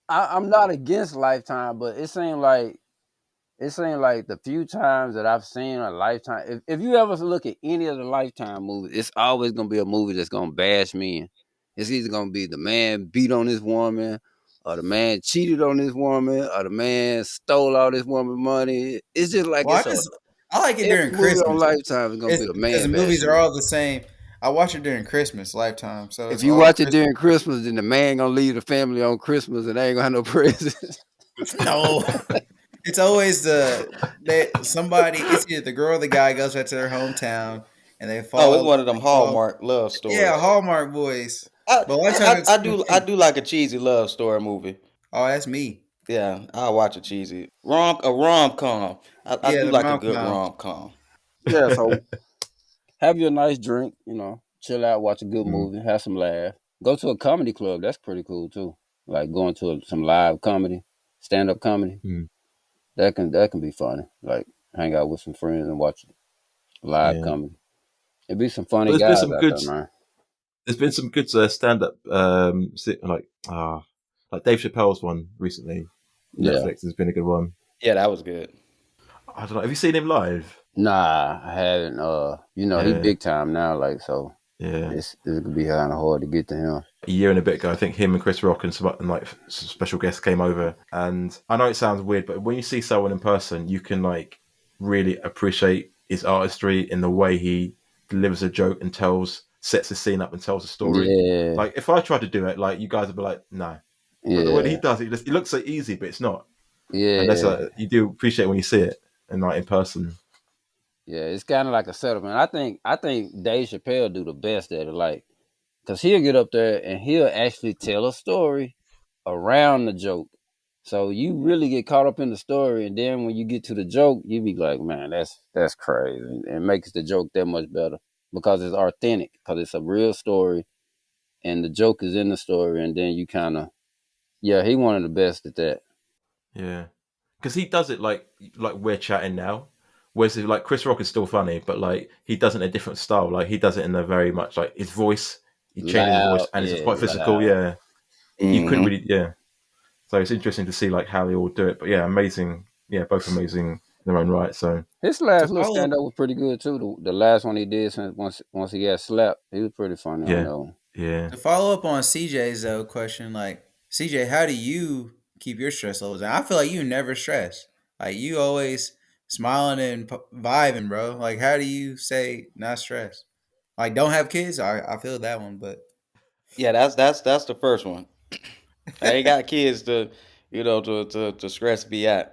I'm not against Lifetime, but it seemed like the few times that I've seen a Lifetime. If you ever look at any of the Lifetime movies, it's always gonna be a movie that's gonna bash men. It's either gonna be the man beat on this woman, or the man cheated on this woman, or the man stole all this woman's money. It's just like Well, I like it every during movie on Christmas. Lifetime is gonna It's be a because the man movies bashing. are all the same. I watch it during Christmas, Lifetime. So If it's you all watch it Christmas. during Christmas, then the man gonna leave the family on Christmas and they ain't gonna have no presents. No, it's always somebody. It's either the girl or the guy goes back to their hometown and they Oh, it's fall. one of them Hallmark love stories. Yeah, Hallmark boys. I, But Lifetime, I do like a cheesy love story movie. Oh, that's me. Yeah, I'll watch a cheesy rom com. I Yeah, do the like a rom good com. rom com. Yeah, so have your nice drink, chill out, watch a good Mm. movie, have some laugh. Go to a comedy club. That's pretty cool too. Like going to some live comedy, stand up comedy. Mm. That can be funny. Like hang out with some friends and watch live Yeah. comedy. It'd be some But funny there's been guys some out good. there, man. There's been some good stand up, like Dave Chappelle's one recently. Yeah. Netflix has been a good one. Yeah, that was good. I don't know. Have you seen him live? Nah, I haven't. He Yeah. big time now. Like so, Yeah. this could be kind of hard to get to him. A year and a bit ago, I think him and Chris Rock and some special guests came over. And I know it sounds weird, but when you see someone in person, you can like really appreciate his artistry in the way he delivers a joke and sets the scene up and tells a story. Yeah, Like if I tried to do it, like you guys would be like, no. But the way he does it, it looks so easy, but it's not. yeah. And that's you do appreciate when you see it and like in person. Yeah, it's kind of like a setup, man. I think Dave Chappelle do the best at it, like, cause he'll get up there and he'll actually tell a story around the joke. So you really get caught up in the story, and then when you get to the joke, you be like, man, that's crazy, and it makes the joke that much better because it's authentic, because it's a real story, and the joke is in the story, and then you kind of, yeah, he one of the best at that. Yeah, because he does it like we're chatting now. Whereas like Chris Rock is still funny, but like he does it in a different style. Like he does it in a very much like his voice. He changes his voice, Loud, and it's yeah, quite physical. loud. Yeah, you couldn't Mhm. really. Yeah, so it's interesting to see like how they all do it. But yeah, amazing. Yeah, both amazing in their own right. So His last To little follow, stand up was pretty good too. The last one he did since once he got slapped, he was pretty funny on yeah, that one. yeah. to follow up on CJ's question, like CJ, how do you keep your stress levels down? I feel like you never stress. Like you always smiling and vibing, bro. Like how do you say not stressed? Like don't have kids. I feel that one, but Yeah, that's the first one. I ain't got kids to, to stress me out.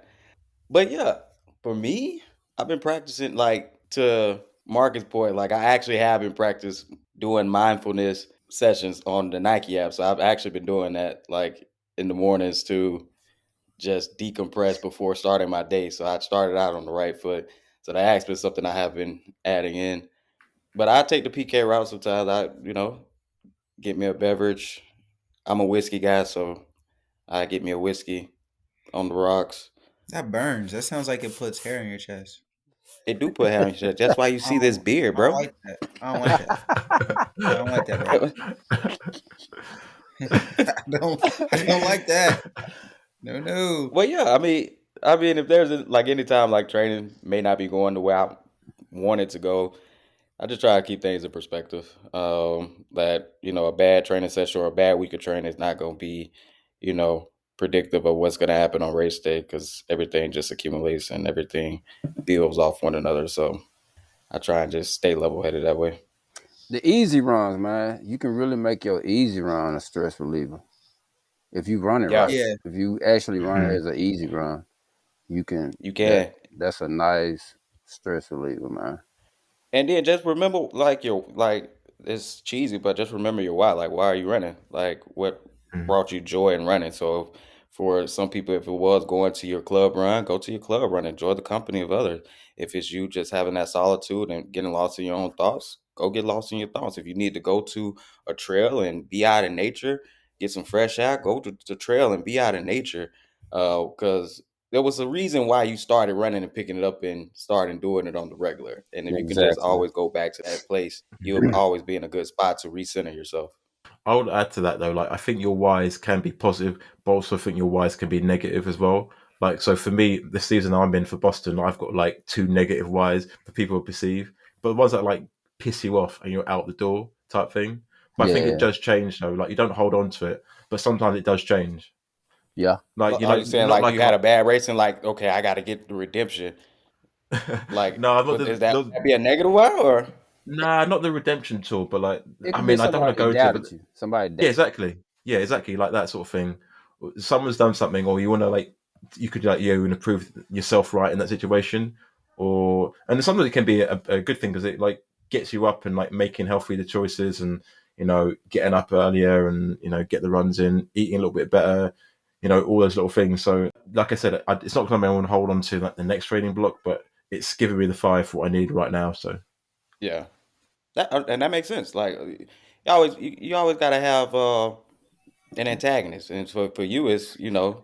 But yeah, for me, I've been practicing like to Marcus' point. Like I actually have been practice doing mindfulness sessions on the Nike app. So I've actually been doing that like in the mornings to just decompress before starting my day. So I started out on the right foot. So that has been something I have been adding in. But I take the PK route sometimes. Get me a beverage. I'm a whiskey guy, so I get me a whiskey on the rocks. That burns. That sounds like it puts hair on your chest. It do put hair on your chest. That's why you see this beard, I don't bro. like that. I don't like that. I don't like that, bro. I don't like that. No. Well, yeah, I mean, if there's like any time like training may not be going the way I want it to go, I just try to keep things in perspective. That a bad training session or a bad week of training is not going to be, you know, predictive of what's going to happen on race day because everything just accumulates and everything builds off one another. So I try and just stay level headed that way. The easy runs, man, you can really make your easy run a stress reliever if you run it Yeah, right. Yeah. If you actually run it Mhm. as an easy run, you can. you That can. that's a nice stress reliever, man. And then just remember, like it's cheesy, but just remember your why. Like, why are you running? Like, what Mhm. brought you joy in running? So, for some people, if it was going to your club run, go to your club run. Enjoy the company of others. If it's you just having that solitude and getting lost in your own thoughts, go get lost in your thoughts. If you need to go to a trail and be out in nature, get some fresh air, go to the trail and be out in nature. Because there was a reason why you started running and picking it up and starting doing it on the regular. And if you can just Exactly. always go back to that place, you'll always be in a good spot to recenter yourself. I would add to that though, like I think your whys can be positive, but also think your whys can be negative as well. Like so for me, the season I'm in for Boston, I've got like two negative whys that people perceive, but the ones that like piss you off and you're out the door type thing. But I think it Yeah. does change though. Like you don't hold on to it, but sometimes it does change. Yeah. Like Are you saying not like like you had a bad race and like, okay, I got to get the redemption? Like, no, I'm not but the, is that would that be a negative one or? nah, not the redemption tool, but like It I could be mean, I don't want to somebody go to it, but doubted you. Somebody yeah, doubted. exactly. Yeah, exactly. Like that sort of thing. Someone's done something, or you want to like, you could like you and improve yourself right in that situation, or and sometimes it can be a good thing because it like gets you up and like making healthier choices and getting up earlier and get the runs in, eating a little bit better, all those little things. So like I said, it's not something I want to hold on to like the next training block, but it's giving me the fire for what I need right now. So Yeah, and that makes sense. Like, you always got to have an antagonist, and for you, it's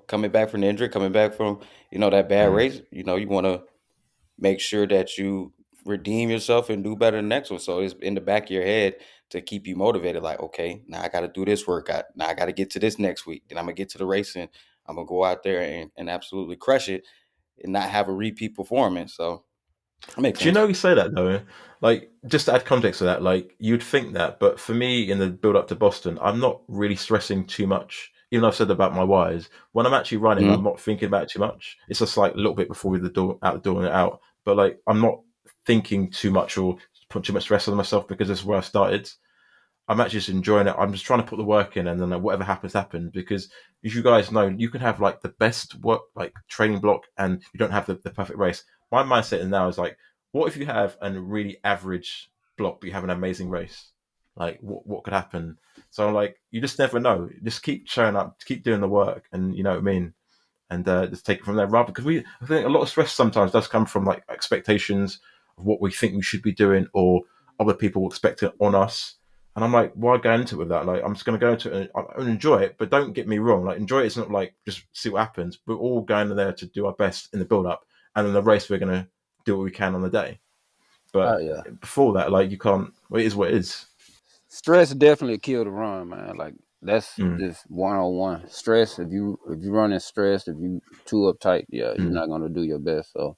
coming back from the injury, coming back from that bad mm. race. You want to make sure that you redeem yourself and do better the next one. So it's in the back of your head to keep you motivated. Like, okay, now I got to do this workout. Now I got to get to this next week. Then I'm gonna get to the race and I'm gonna go out there and absolutely crush it and not have a repeat performance. So that makes Do you sense. know you say that though? Like, just to add context to that, like you'd think that, but for me, in the build up to Boston, I'm not really stressing too much. Even though I've said about my wires, when I'm actually running, I'm Mhm. not thinking about it too much. It's just like a little bit before the door, out the door and out. But like, I'm not thinking too much or put too much stress on myself because this is where I started. I'm actually just enjoying it. I'm just trying to put the work in, and then whatever happens, happens. Because as you guys know, you can have like the best work, like training block, and you don't have the perfect race. My mindset now is like, what if you have a really average block, but you have an amazing race? Like, what could happen? So like, you just never know. Just keep showing up, keep doing the work, and you know what I mean. And just take it from there. Rather, because I think a lot of stress sometimes does come from like expectations of what we think we should be doing, or other people expect it on us. And I'm like, why go into it with that? Like, I'm just going to go into it and enjoy it, but don't get me wrong. Like, enjoy it. It's not like just see what happens. We're all going there to do our best in the build up, and in the race, we're going to do what we can on the day. Oh But yeah. before that, like, you can't. Well, it is what it is. Stress definitely kill the run, man. Like that's Mm, just 101. Stress. If you running stressed, if you too uptight, yeah, you're mm. not gonna do your best. So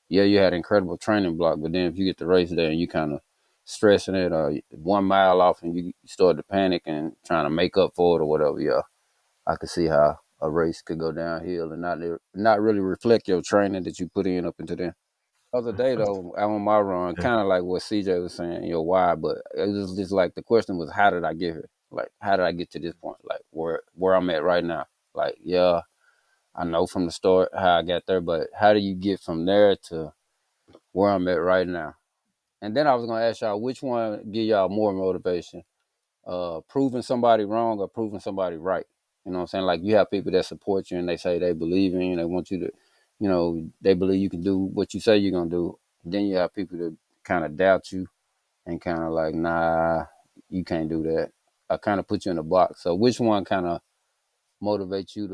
yeah, you had incredible training block, but then if you get the race there and you kind of stressing it, 1 mile off, and you start to panic and trying to make up for it or whatever, yeah, I could see how a race could go downhill and not really reflect your training that you put in up into there. Other day though, out on my run, Yeah. kind of like what CJ was saying, why, but it was just like the question was, how did I get here? Like, how did I get to this point? Like, where I'm at right now. Like, yeah, I know from the start how I got there, but how do you get from there to where I'm at right now? And then I was gonna ask y'all which one give y'all more motivation, proving somebody wrong or proving somebody right. You know what I'm saying? Like, you have people that support you and they say they believe in you, they want you to, they believe you can do what you say you're gonna do. Then you have people that kind of doubt you and kind of like, nah, you can't do that. I kind of put you in a box. So which one kind of motivates you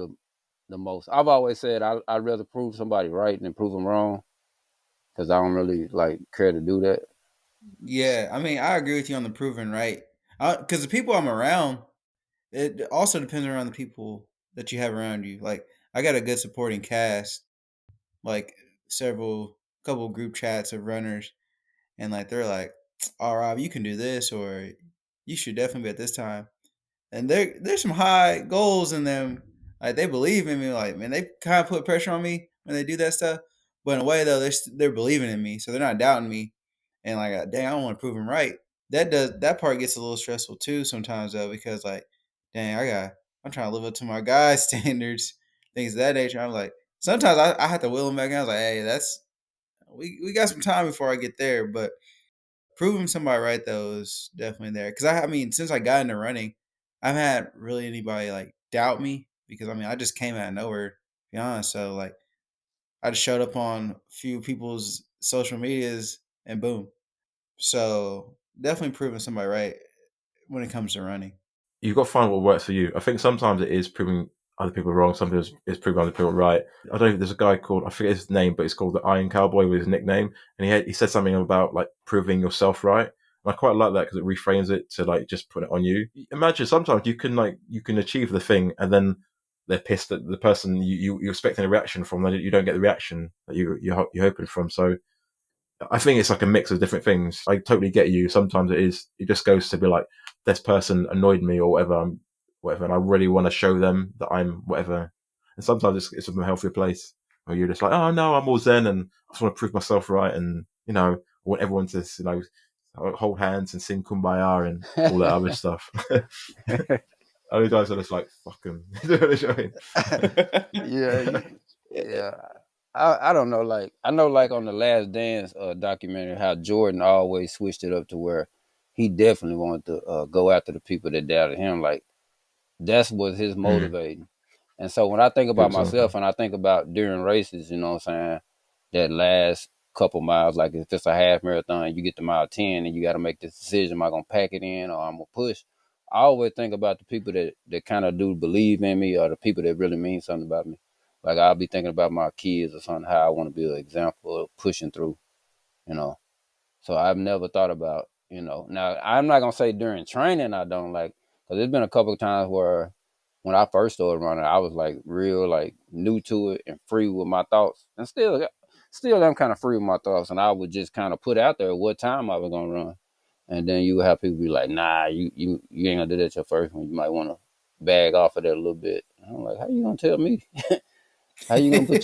the most? I've always said I'd rather prove somebody right than prove them wrong because I don't really like care to do that. Yeah, I mean, I agree with you on the proven right. Because the people I'm around, it also depends around the people that you have around you. Like, I got a good supporting cast, like couple group chats of runners, and like they're like, "Oh, Rob, you can do this, or you should definitely be at this time." And there's some high goals in them. Like, they believe in me. Like, man, they kind of put pressure on me when they do that stuff. But in a way though, they're believing in me, so they're not doubting me. And like, dang, I don't want to prove them right. That part gets a little stressful too sometimes though, because like, dang, I'm trying to live up to my guys' standards, things of that nature. I'm like, sometimes I have to will them back. And I was like, hey, we got some time before I get there, but proving somebody right though is definitely there. Because I mean, since I got into running, I've had really anybody like doubt me because I mean I just came out of nowhere, to be honest. So like I just showed up on a few people's social medias and boom. So definitely proving somebody right when it comes to running. You've got to find what works for you. I think sometimes it is proving other people wrong. Sometimes it's proving other people right. I don't know. There's a guy called, I forget his name, but it's called the Iron Cowboy with his nickname, and he said something about like proving yourself right. And I quite like that because it reframes it to like just put it on you. Imagine sometimes you can achieve the thing, and then they're pissed at the person you're expecting a reaction from. That you don't get the reaction that you're hoping from. So I think it's like a mix of different things. I totally get you. Sometimes it just goes to be like, this person annoyed me or whatever, and I really want to show them that I'm whatever. And sometimes it's from a healthier place where you're just like, oh no, I'm all zen and I just want to prove myself right. And, I want everyone to, hold hands and sing Kumbaya and all that other stuff. Other guys are just like, fuck them. You know what I mean? Yeah, yeah. I don't know. Like, I know, like on the Last Dance documentary, how Jordan always switched it up to where he definitely wanted to go after the people that doubted him. Like, that's what his motivating. And so when I think Good about example. myself and I think about during races, you know what I'm saying, that last couple miles, like if it's a half marathon, you get to mile 10 and you got to make this decision, am I going to pack it in or I'm going to push? I always think about the people that kind of do believe in me or the people that really mean something about me. Like, I'll be thinking about my kids or something, how I want to be an example of pushing through, you know. So I've never thought about, now I'm not going to say during training I don't like, because there's been a couple of times where when I first started running, I was like real, like new to it and free with my thoughts. And still I'm kind of free with my thoughts. And I would just kind of put out there what time I was going to run. And then you would have people be like, nah, you ain't going to do that your first one. You might want to bag off of that a little bit. And I'm like, how you going to tell me? How you going to put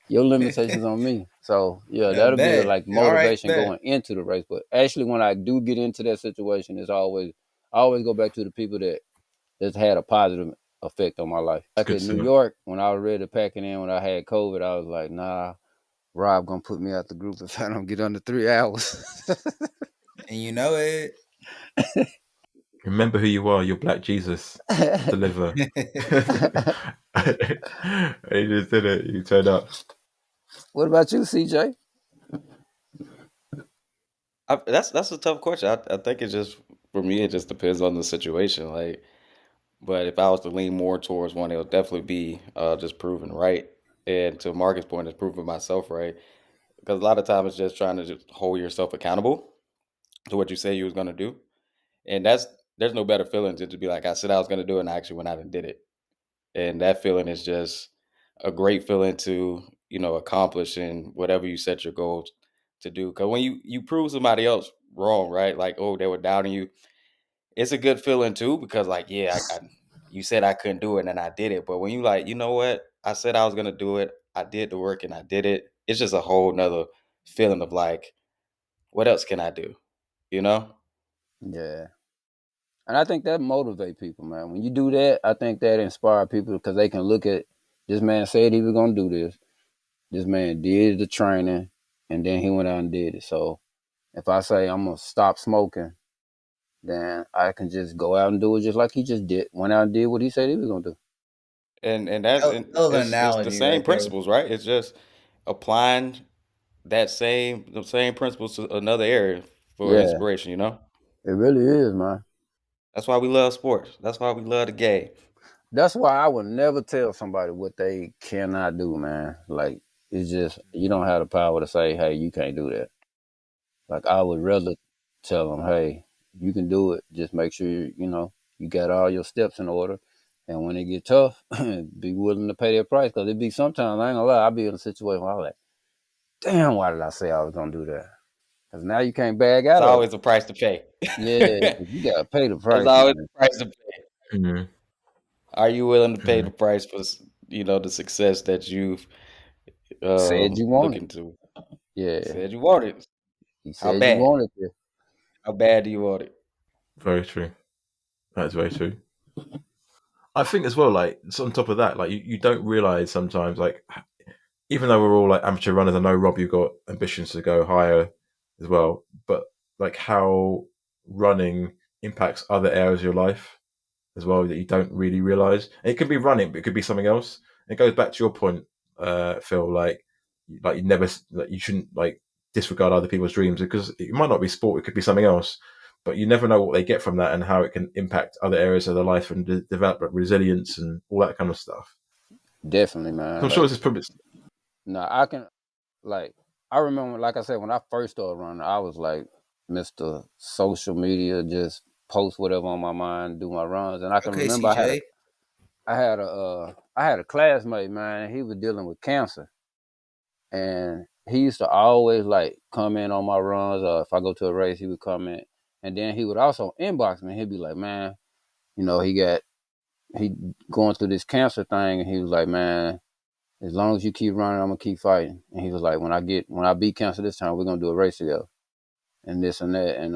your limitations on me? So yeah, that'll be Bet. like All right, motivation bet. going into the race. But actually, when I do get into that situation, I always go back to the people that's had a positive effect on my life. It's Like good in to New know. York, when I was ready to pack it in, when I had COVID, I was like, nah, Rob gonna put me out the group if I don't get under 3 hours. And you know it. Remember who you are. You're Black Jesus. Deliver. You just did it. You turned up. What about you, CJ? That's a tough question. I think it just for me it just depends on the situation. Like, but if I was to lean more towards one, it would definitely be just proving right. And to Marcus' point, it's proving myself right. Because a lot of times it's just trying to just hold yourself accountable to what you say you was gonna do. And there's no better feeling to be like, I said I was gonna do it and I actually went out and did it. And that feeling is just a great feeling to, accomplish in whatever you set your goals to do. Because when you prove somebody else wrong, right? Like, oh, they were doubting you. It's a good feeling too because, like, yeah, you said I couldn't do it and I did it. But when you like, you know what? I said I was gonna do it. I did the work and I did it. It's just a whole nother feeling of like, what else can I do? You know? Yeah, And I think that motivate people, man. When you do that, I think that inspire people because they can look at this man said he was gonna do this. This man did the training, and then he went out and did it. So if I say I'm gonna stop smoking, then I can just go out and do it just like he just did. Went out and did what he said he was gonna do. And that's Hell of an it's the analogy same right there. principles, right? It's just applying the same principles to another area for Yeah, inspiration. it really is, man. That's why we love sports. That's why we love the game. That's why I would never tell somebody what they cannot do, man. Like it's just you don't have the power to say, "Hey, you can't do that." Like I would rather tell them, "Hey, you can do it. Just make sure you got all your steps in order." And when it get tough, be willing to pay that price. Cause it be sometimes I ain't gonna lie, I be in a situation where I'm like, "Damn, why did I say I was gonna do that?" Cause now you can't bag It's out of it. always a price to pay. Yeah, you gotta pay the There's price, always man. a price to pay. Mm-hmm. Are you willing to pay Mm-hmm. the price for the success that you've Said you want it. looking to? Yeah, Said you want it. he How said you bad? wanted it. How bad do you want it? Very true. That's very true. I think as well, like so on top of that, like you don't realize sometimes, like even though we're all like amateur runners, I know Rob, you've got ambitions to go higher as well, but like how running impacts other areas of your life as well that you don't really realize. And it could be running, but it could be something else. And it goes back to your point, Phil. Like you never, like you shouldn't like disregard other people's dreams because it might not be sport; it could be something else. But you never know what they get from that and how it can impact other areas of their life and develop resilience and all that kind of stuff. Definitely, So man. I'm sure Like, this is probably no, I can like I remember, like I said, when I first started running, I was like Mr. Social Media, just post whatever on my mind, do my runs. And I can Okay, remember CJ. I had a classmate, man, he was dealing with cancer. And he used to always like comment on my runs, or if I go to a race, he would comment. And then he would also inbox me. He'd be like, man, he going through this cancer thing, and he was like, man, as long as you keep running, I'm gonna keep fighting. And he was like, when I beat cancer this time, we're gonna do a race together, and this and that. And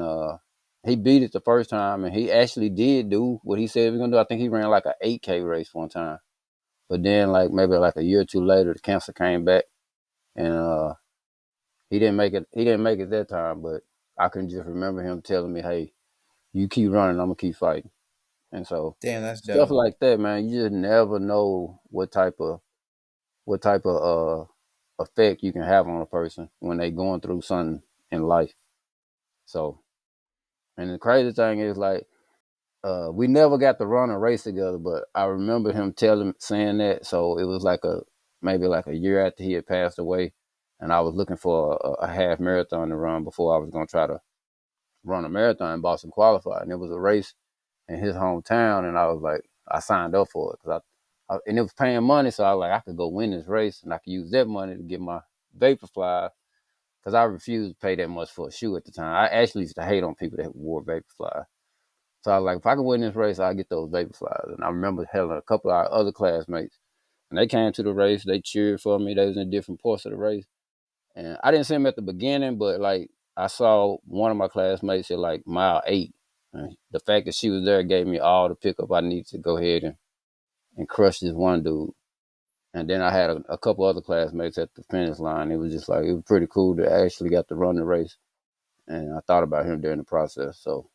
he beat it the first time, and he actually did do what he said he was gonna do. I think he ran like an 8K race one time. But then, like maybe like a year or two later, the cancer came back, and he didn't make it. He didn't make it that time, but I can just remember him telling me, "Hey, you keep running, I'm gonna keep fighting." And so Damn, that's stuff dope. like that, man, you just never know what type of effect you can have on a person when they going through something in life. So, and the crazy thing is like we never got to run a race together, but I remember him saying that. So it was like maybe like a year after he had passed away, and I was looking for a half marathon to run before I was gonna try to run a marathon in Boston qualified, and it was a race in his hometown, and I was like, I signed up for it because and it was paying money, so I was like, I could go win this race, and I could use that money to get my Vaporfly because I refused to pay that much for a shoe at the time. I actually used to hate on people that wore Vaporfly. So I was like, if I can win this race, I'll get those Vaporflies. And I remember having a couple of our other classmates, and they came to the race. They cheered for me. They was in different parts of the race. And I didn't see them at the beginning, but like I saw one of my classmates at like mile 8. And the fact that she was there gave me all the pickup I needed to go ahead and crush this one dude. And then I had a couple other classmates at the finish line. It was just like, it was pretty cool to actually got to run the race. And I thought about him during the process. So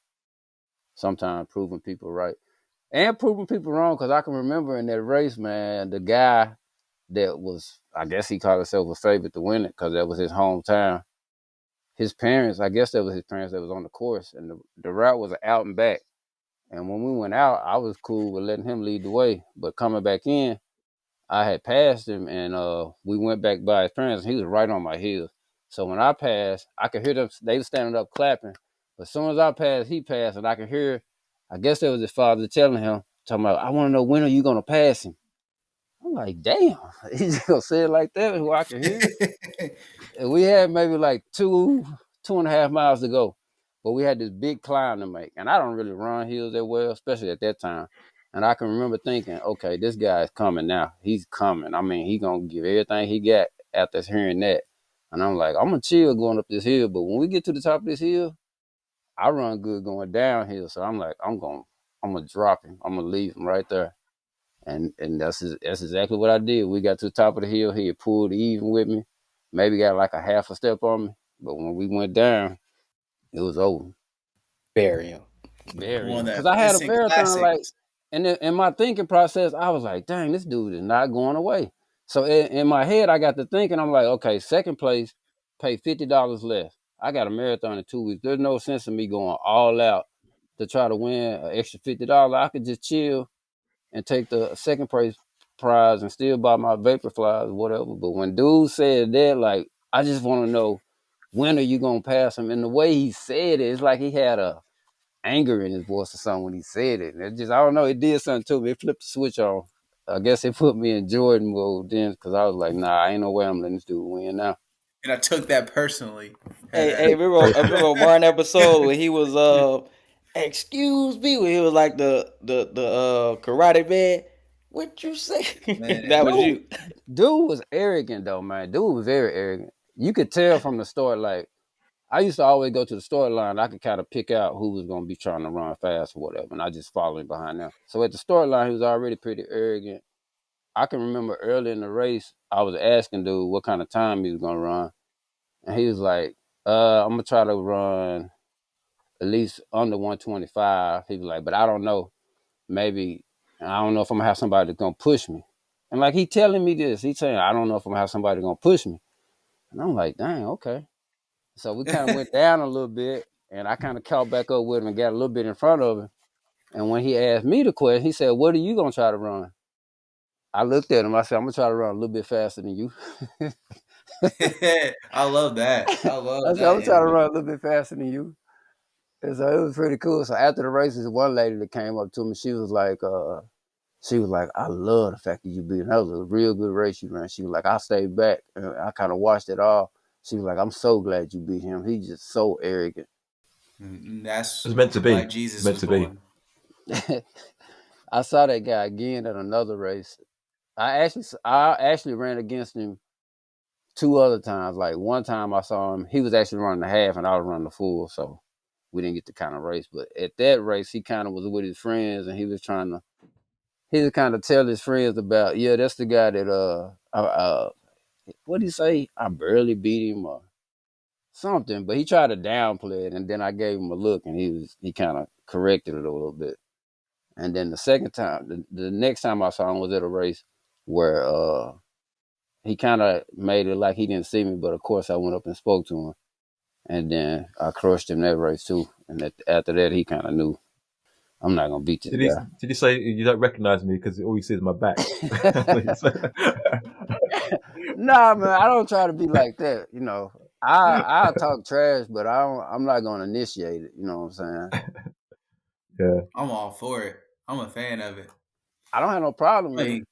sometimes proving people right and proving people wrong, because I can remember in that race, man, the guy that was, I guess he called himself a favorite to win it because that was his hometown. His parents, I guess that was his parents that was on the course, and the route was out and back. And when we went out, I was cool with letting him lead the way. But coming back in, I had passed him, and we went back by his parents, and he was right on my heels. So when I passed, I could hear them. They were standing up clapping. But as soon as I passed, he passed, and I could hear, I guess that was his father telling him, talking about, I want to know, when are you going to pass him? I'm like, damn. He's just going to say it like that who I could hear. And we had maybe like 2.5 miles to go. But we had this big climb to make. And I don't really run hills that well, especially at that time. And I can remember thinking, okay, this guy is coming now. He's coming. I mean, he's going to give everything he got after hearing that. And I'm like, I'm going to chill going up this hill. But when we get to the top of this hill, I run good going downhill, so I'm like, I'm gonna drop him. I'm gonna leave him right there. And that's exactly what I did. We got to the top of the hill. He had pulled even with me, maybe got like a half a step on me. But when we went down, it was over. Bury him. Very, One of because that I had a instant marathon like, classics. and in my thinking process, I was like, dang, this dude is not going away. So in my head, I got to thinking, I'm like, okay, second place, pay $50 less. I got a marathon in 2 weeks. There's no sense in me going all out to try to win an extra $50. I could just chill and take the second prize and still buy my vapor flies or whatever. But when dude said that, like, I just want to know, when are you gonna pass him? And the way he said it, it's like he had a anger in his voice or something when he said it. And it just, I don't know, it did something to me. It flipped the switch on. I guess it put me in Jordan mode then, because I was like, nah, ain't no way I'm letting this dude win now. And I took that personally. Hey, remember one episode where he was excuse me, when he was like the karate man. What you say? Man. That was you. Dude was arrogant though, man. Dude was very arrogant. You could tell from the start, like, I used to always go to the storyline. I could kind of pick out who was going to be trying to run fast or whatever, and I just follow him behind them. So at the storyline, he was already pretty arrogant. I can remember early in the race, I was asking dude what kind of time he was going to run, and he was like, I'm going to try to run at least under 125. He was like, but I don't know. Maybe, I don't know if I'm going to have somebody that's going to push me. And like, he telling me this. He's saying, I don't know if I'm going to have somebody going to push me. And I'm like, dang, okay. So we kind of went down a little bit, and I kind of caught back up with him and got a little bit in front of him. And when he asked me the question, he said, what are you going to try to run? I looked at him. I said, I'm going to try to run a little bit faster than you. I love that. I love I said, I'm going to try to run a little bit faster than you. And so it was pretty cool. So after the races, one lady that came up to me, she was like, I love the fact that you beat him. That was a real good race you ran. She was like, I stayed back and I kind of watched it all. She was like, I'm so glad you beat him. He's just so arrogant. That's It was meant to be. why Jesus Meant was to be. born. I saw that guy again at another race. I actually ran against him 2 other times. Like one time I saw him, he was actually running the half and I was running the full, so we didn't get to kind of race. But at that race, he kind of was with his friends and he was kind of tell his friends about, yeah, that's the guy that what did he say? I barely beat him or something, but he tried to downplay it, and then I gave him a look, and he kind of corrected it a little bit. And then the second time, the next time I saw him was at a race where he kind of made it like he didn't see me, but of course I went up and spoke to him, and then I crushed him that race too. And after that, he kind of knew I'm not gonna beat this guy. Did you say you don't recognize me because all you see is my back? Nah, man, I don't try to be like that. You know, I talk trash, but I'm not gonna initiate it. You know what I'm saying? Yeah. I'm all for it. I'm a fan of it. I don't have no problem with it.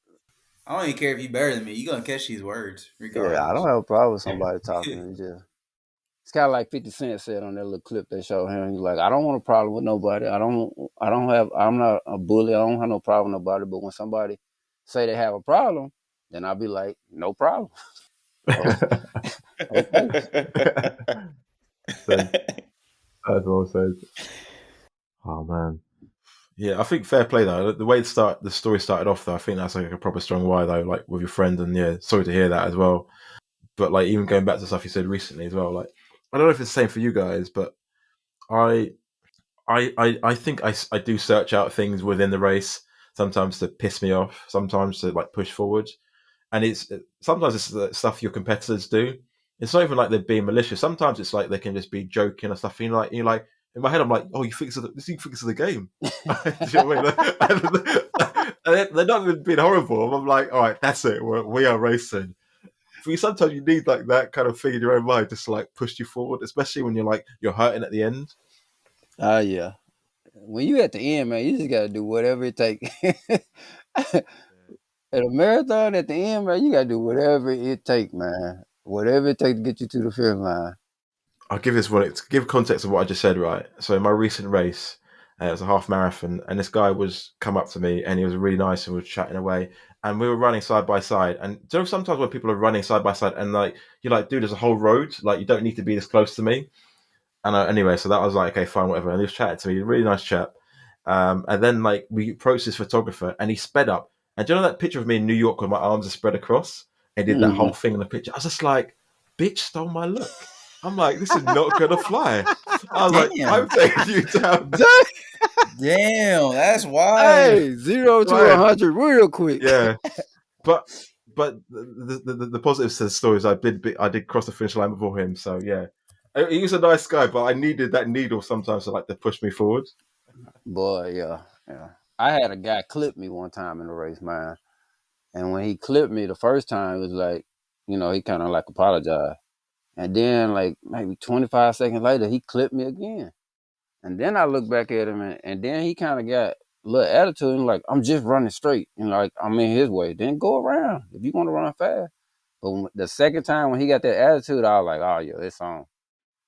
I don't even care if you're better than me. You're going to catch these words regardless. Yeah, I don't have a problem with somebody talking. It's kind of like 50 Cent said on that little clip they showed him. He's like, I don't want a problem with nobody. I'm not a bully. I don't have no problem with nobody. But when somebody say they have a problem, then I'll be like, no problem. Okay. That's well said. Oh man. Yeah, I think fair play though. The way the story started off though, I think that's like a proper strong why though, like with your friend, and yeah, sorry to hear that as well. But like even going back to stuff you said recently as well, like I don't know if it's the same for you guys, but I think I do search out things within the race sometimes to piss me off, sometimes to like push forward, and sometimes it's the stuff your competitors do. It's not even like they're being malicious. Sometimes it's like they can just be joking or stuff. You're like in my head, I'm like, oh, you think it's the game? You know what I mean? And they're not even being horrible. I'm like, all right, that's it. We are racing. For you, sometimes you need like that kind of thing in your own mind just to like push you forward, especially when you're hurting at the end. Yeah. When you at the end, man, you just gotta do whatever it takes. At a marathon, at the end, man, you gotta do whatever it takes, man. Whatever it takes to get you to the finish line. I'll give this one to give context of what I just said, right? So in my recent race, it was a half marathon, and this guy was come up to me, and he was really nice, and we were chatting away, and we were running side by side. And you know, sometimes when people are running side by side, and like you're like, dude, there's a whole road, like you don't need to be this close to me. And anyway, so that was like, okay, fine, whatever. And he was chatting to me, really nice chap. And then like we approached this photographer, and he sped up. And do you know that picture of me in New York with my arms are spread across? And did that whole thing in the picture. I was just like, bitch stole my look. I'm like, this is not gonna fly. I was like, I'm taking you down. Damn, that's wild. Hey, 0 to 100 real quick. Yeah, but the positives to the story is I did cross the finish line before him. So yeah, he was a nice guy, but I needed that needle sometimes to push me forward. Boy, yeah. I had a guy clip me one time in the race, man. And when he clipped me the first time, it was like, he kind of like apologized. And then like maybe 25 seconds later, he clipped me again. And then I look back at him, and then he kind of got a little attitude, and like, I'm just running straight. Like, I'm in his way. Then go around if you want to run fast. But the second time when he got that attitude, I was like, oh, yeah, it's on.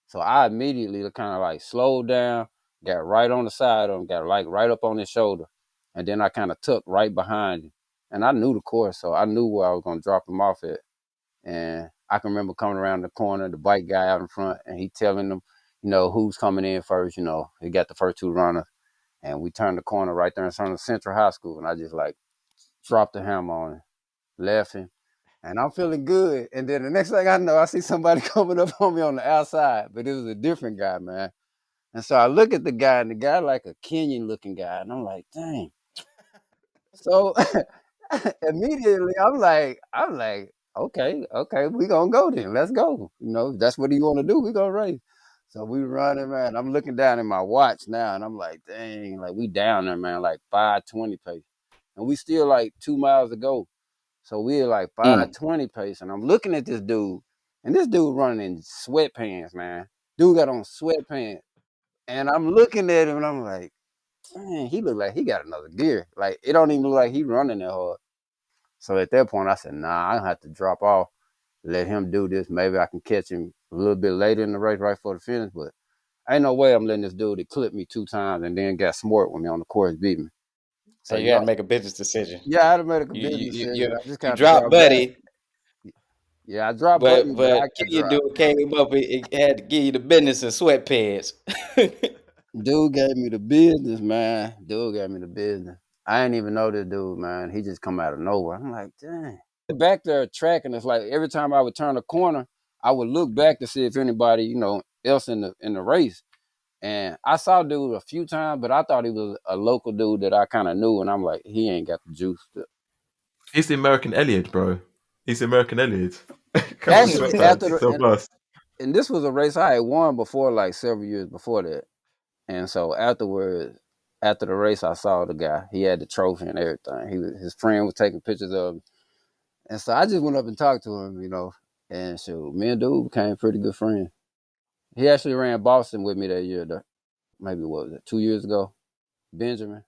So I immediately kind of like slowed down, got right on the side of him, got like right up on his shoulder. And then I kind of tucked right behind him. And I knew the course, so I knew where I was going to drop him off at. And I can remember coming around the corner, the bike guy out in front, and he telling them, who's coming in first. He got the first two runners. And we turned the corner right there in front of Central High School. And I just like dropped the hammer on him, left him. And I'm feeling good. And then the next thing I know, I see somebody coming up on me on the outside. But it was a different guy, man. And so I look at the guy, and the guy like a Kenyan looking guy. And I'm like, dang. So immediately I'm like, okay, we gonna go then. Let's go. That's what you want to do. We gonna race. So we running, man. I'm looking down at my watch now, and I'm like, dang, like we down there, man, like 5:20 pace. And we still like 2 miles to go. So we're like 5:20 pace. And I'm looking at this dude, and this dude running in sweatpants, man. Dude got on sweatpants. And I'm looking at him, and I'm like, dang, he look like he got another gear. Like, it don't even look like he running that hard. So at that point, I said, nah, I don't have to drop off, let him do this. Maybe I can catch him a little bit later in the race right before the finish. But ain't no way I'm letting this dude that clipped me 2 times and then got smart with me on the course beat me. So you had to make a business decision. Yeah, I had to make a business decision. I just you kind of dropped Buddy. Back. Yeah, I dropped Buddy, but I Kenyan dude came up and had to give you the business in sweatpants. Dude gave me the business, man. I didn't even know this dude, man. He just come out of nowhere. I'm like, dang. Back there tracking, it's like every time I would turn a corner, I would look back to see if anybody, else in the race. And I saw dude a few times, but I thought he was a local dude that I kind of knew. And I'm like, he ain't got the juice. He's the American Eliud, bro. He's the American Eliud. Actually, and this was a race I had won before, like several years before that. And so afterwards, after the race, I saw the guy. He had the trophy and everything. His friend was taking pictures of him. And so I just went up and talked to him, And so me and dude became pretty good friends. He actually ran Boston with me that year, maybe what was it, 2 years ago? Benjamin.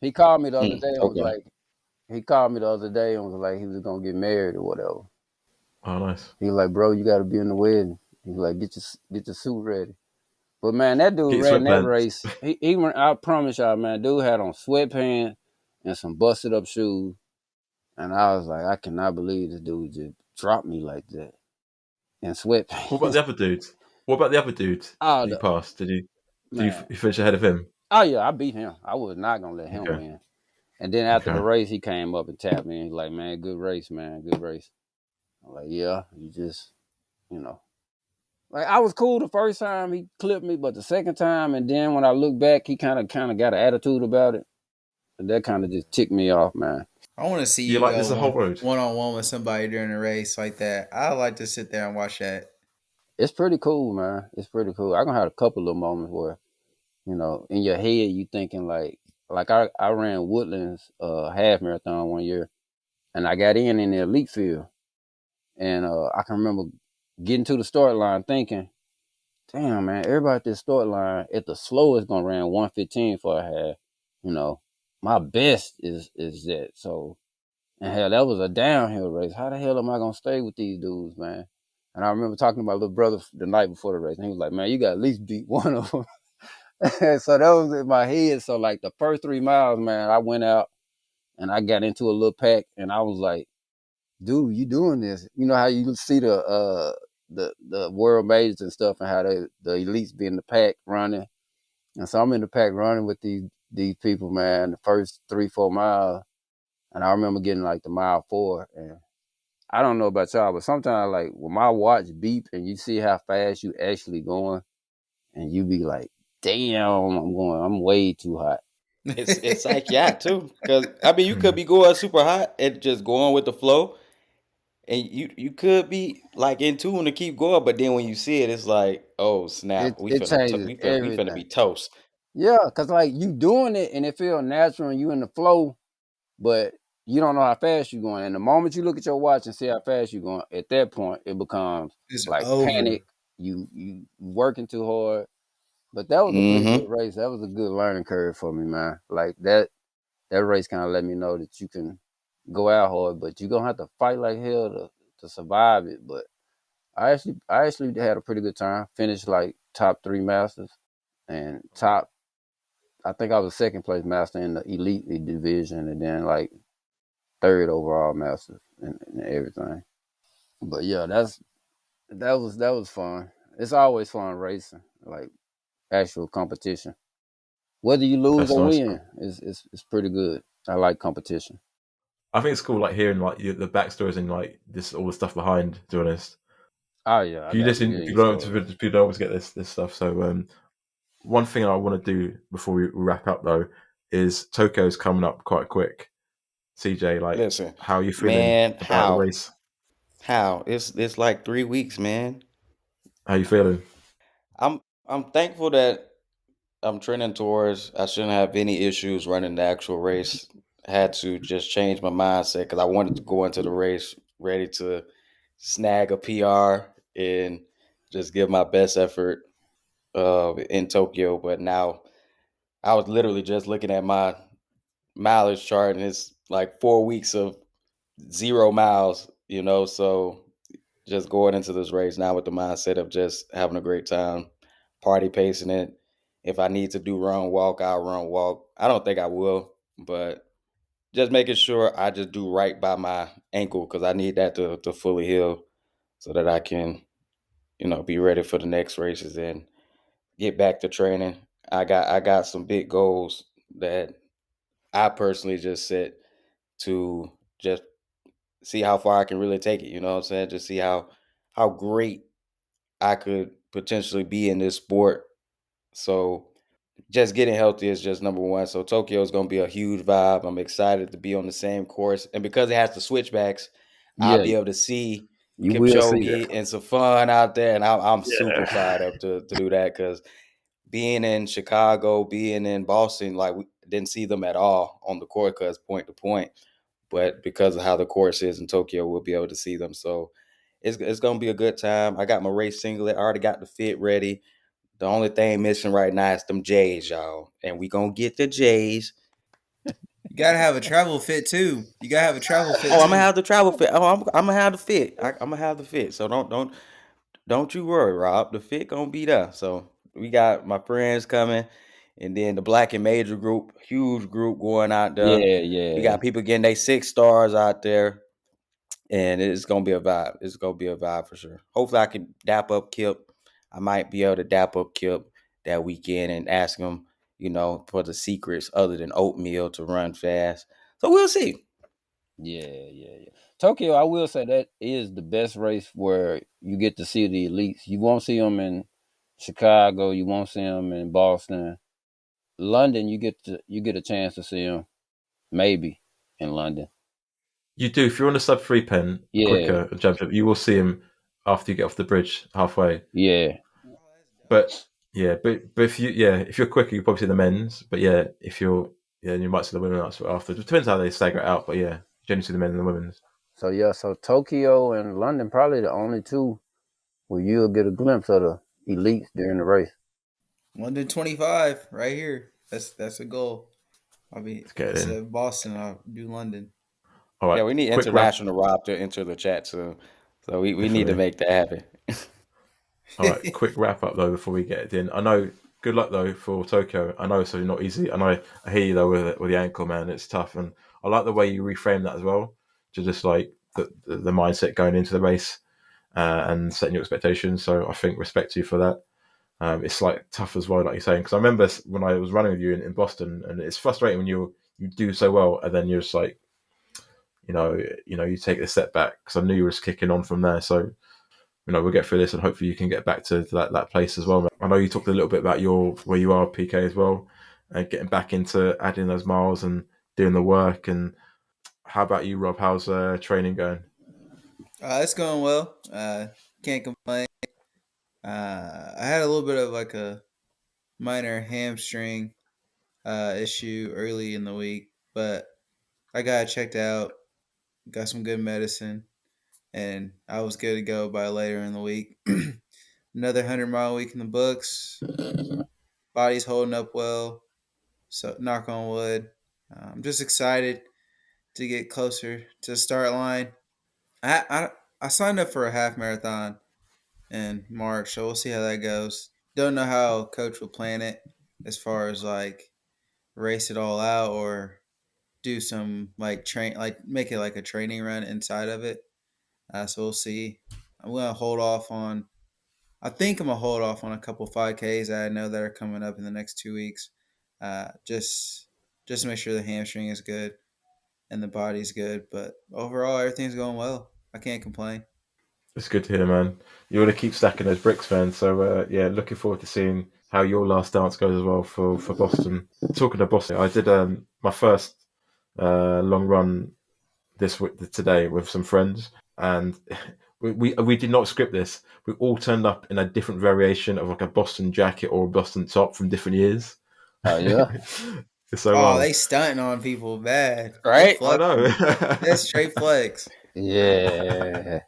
He called me the other day and was like, he was gonna get married or whatever. Oh, nice. He was like, bro, you gotta be in the wedding. He was like, get your suit ready. But man, that dude ran that race. He I promise y'all, man, dude had on sweatpants and some busted up shoes. And I was like, I cannot believe this dude just dropped me like that in sweatpants. What about the other dude? Oh, he passed. Did you finish ahead of him? Oh yeah, I beat him. I was not gonna let him win. And then after the race, he came up and tapped me. He's like, man, good race, man, good race. I'm like, yeah, you just, Like, I was cool the first time he clipped me, but the second time, and then when I look back, he kind of got an attitude about it. And that kind of just ticked me off, man. I want to see you like this the whole road one-on-one with somebody during a race like that. I like to sit there and watch that. It's pretty cool, man. It's pretty cool. I'm gonna have a couple of moments where, in your head you thinking like I ran Woodlands half marathon one year, and I got in the elite field, and I can remember getting to the start line thinking, damn, man, everybody at this start line at the slowest gonna run 1:15 for a half. My best is that. So, and hell, that was a downhill race. How the hell am I gonna stay with these dudes, man? And I remember talking to my little brother the night before the race, and he was like, man, you got at least beat one of them. So that was in my head. So like the first 3 miles, man, I went out and I got into a little pack, and I was like, dude, you doing this? You know how you see the the world majors and stuff, and how the elites be in the pack running. And so I'm in the pack running with these people, man. The first 3-4 miles, and I remember getting like the mile 4, and I don't know about y'all, but sometimes like when my watch beep and you see how fast you actually going, and you be like, damn, I'm way too hot. It's psychiatric too, because I mean you could be going super hot and just going with the flow, and you could be like in tune to keep going, but then when you see it, it's like, oh snap, It changes we finna everything. be toast. Yeah, cause like you doing it and it feel natural and you in the flow, but you don't know how fast you're going. And the moment you look at your watch and see how fast you're going, at that point it becomes It's like over. panic. You working too hard. But that was a pretty good Mm-hmm. race. That was a good learning curve for me, man. Like that race kind of let me know that you can go out hard, but you're gonna have to fight like hell to survive it. But I actually had a pretty good time. Finished like top 3 masters and top. I think I was second place master in the elite division, and then like third overall master and everything. But yeah, that was fun. It's always fun racing, like actual competition. Whether you lose That's or nice. win, it's pretty good. I like competition. I think it's cool, like hearing like the backstories and like this all the stuff behind. To be honest, Oh yeah, I you got a listen, million people stories. don't always get this stuff. So one thing I want to do before we wrap up though is Tokyo's coming up quite quick. CJ, like, Listen, how are you feeling man, about the race? how it's like 3 weeks, man. How are you feeling? I'm thankful that I'm trending towards. I shouldn't have any issues running the actual race. Had to just change my mindset because I wanted to go into the race ready to snag a PR and just give my best effort in Tokyo. But now I was literally just looking at my mileage chart, and it's like 4 weeks of 0 miles. So just going into this race now with the mindset of just having a great time, party pacing it. If I need to do run walk, I'll run walk. I don't think I will, but just making sure I just do right by my ankle because I need that to fully heal so that I can, be ready for the next races and get back to training. I got some big goals that I personally just set to just see how far I can really take it. You know what I'm saying? Just see how great I could potentially be in this sport. So just getting healthy is just number one. So Tokyo is going to be a huge vibe. I'm excited to be on the same course, and because it has the switchbacks, I'll Yeah, be able to see you will see that. Kipchoge and some fun out there, and I'm super Yeah. fired up to do that because being in Chicago, being in Boston, like we didn't see them at all on the court because point to point. But because of how the course is in Tokyo, we'll be able to see them. So it's gonna be a good time. I got my race singlet. I already got the fit ready. The only thing missing right now is them J's, y'all. And we gonna get the J's. You gotta have a travel fit too. You gotta have a travel fit Oh, I'm gonna too. have the travel fit. Oh, I'm gonna have the fit. I'm gonna have the fit. So don't you worry, Rob. The fit gonna be there. So we got my friends coming, and then the Black and Major group, huge group going out there. Yeah, We yeah, got people getting their 6 stars out there, and it's gonna be a vibe. It's gonna be a vibe for sure. Hopefully, I can dap up Kip. I might be able to dap up Kip that weekend and ask him, for the secrets other than oatmeal to run fast. So we'll see. yeah. Tokyo, I will say that is the best race where you get to see the elites. You won't see them in Chicago. You won't see them in Boston. London, you get a chance to see them maybe in London. You do. If you're on the sub 3 pen Yeah, quicker jump, you will see him after you get off the bridge halfway. yeah, Oh, that's dope. But yeah, but if you're quicker, you probably see the men's. But yeah, if you're you might see the women after. It depends how they stagger it out. But yeah, you generally see the men and the women's. So Tokyo and London probably the only two where you'll get a glimpse of the elites during the race. London 25 right here. That's a goal. I'll be Let's get it instead in. of Boston, I'll do London. All Yeah, right, we need quick wrap. international Rob to enter the chat soon. So we need to Definitely. make that happen. All right, quick wrap up though before we get it in. I know. Good luck though for Tokyo. I know it's not easy. I hear you though with the ankle, man. It's tough, and I like the way you reframe that as well. To just like the mindset going into the race. and setting your expectations. So I think respect to you for that. It's like tough as well, like you're saying, because I remember when I was running with you in Boston, and it's frustrating when you do so well, and then you're just like, you take a step back, because I knew you were just kicking on from there. So we'll get through this, and hopefully you can get back to that place as well. I know you talked a little bit about where you are, PK, as well, and getting back into adding those miles and doing the work. And how about you, Rob? How's training going? It's going well. Can't complain. I had a little bit of like a minor hamstring issue early in the week, but I got it checked out, got some good medicine, and I was good to go by later in the week. Another 100-mile week in the books. Body's holding up well, so knock on wood. I'm just excited to get closer to the start line. I signed up for a half marathon in March, so we'll see how that goes. Don't know how coach will plan it as far as like race it all out or do some like make it like a training run inside of it. So we'll see. I think I'm gonna hold off on a couple 5Ks that I know that are coming up in the next 2 weeks. Just to make sure the hamstring is good and the body's good. But overall, everything's going well. I can't complain. It's good to hear, man. You want to keep stacking those bricks, man. So looking forward to seeing how your last dance goes as well for Boston. Talking of Boston, I did my first long run today with some friends, and we did not script this. We all turned up in a different variation of like a Boston jacket or a Boston top from different years. Oh yeah. So they stunting on people bad, Right? I know. That's straight flex. Yeah.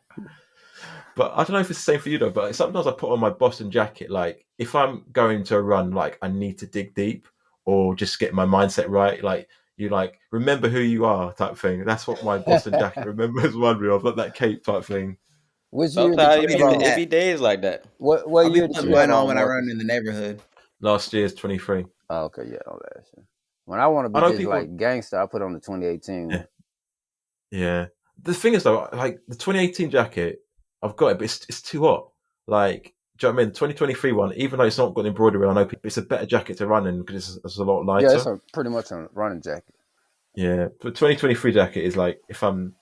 But I don't know if it's the same for you though. But sometimes I put on my Boston jacket, like if I'm going to a run, like I need to dig deep or just get my mindset right. Like you remember who you are type thing. That's what my Boston jacket remembers one me of, like that cape type thing. Which year did Sometimes you have on? it be days like that. What I'll be year did putting you have mine on on, when I run Marcus? in the neighborhood. Last year's 23. Oh, okay, yeah, on last year. When I want to I be know just people. like gangster, I put on the 2018 Yeah. one. Yeah. The thing is though, like the 2018 jacket, I've got it, but it's too hot. Like, do you know what I mean? The 2023 one, even though it's not got embroidery, I know it's a better jacket to run in because it's a lot lighter. Yeah, it's pretty much a running jacket. Yeah, but 2023 jacket is like if I'm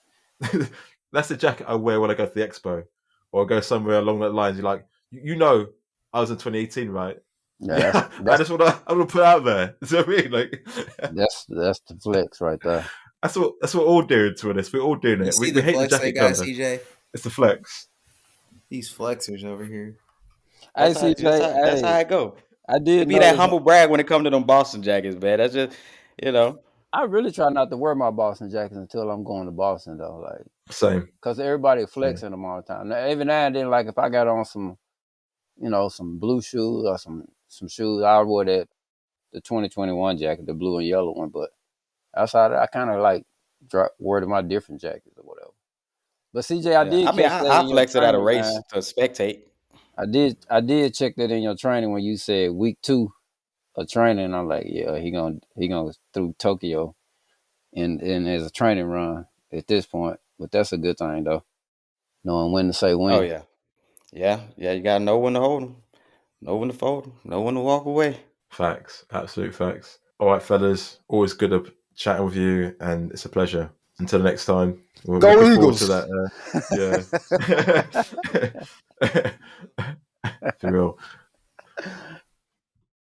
that's the jacket I wear when I go to the expo or go somewhere along that lines. You're like, I was in 2018, right? Yeah, I just want to put out there. You know what I mean? Like that's the flex right there. that's what we're all doing to this. We're all doing You it. see We the hate the flex they jacket got, color. CJ? It's the flex. These flexers over here. Hey, CJ, That's how I go. I did It be that notice. humble brag when it comes to them Boston jackets, man. That's just, I really try not to wear my Boston jackets until I'm going to Boston, though. Like, Same. because everybody flexing them all the time. Now, every now and then, like if I got on some, some blue shoes or some shoes, I wear the 2021 jacket, the blue and yellow one. But outside, I kind of like wear my different jackets or whatever. But CJ, I did catch that I in your flex it at a training, race man. to spectate. I did check that in your training when you said week 2 of training. I'm like, yeah, he gonna through Tokyo and as a training run at this point. But that's a good thing though, knowing when to say when. Oh yeah, yeah. You gotta know when to hold them, know when to fold them, know when to walk away. Facts. Absolute facts. All right, fellas. Always good at chatting with you, and it's a pleasure. Until next time, we're Go looking forward Eagles! to that. Yeah. For real.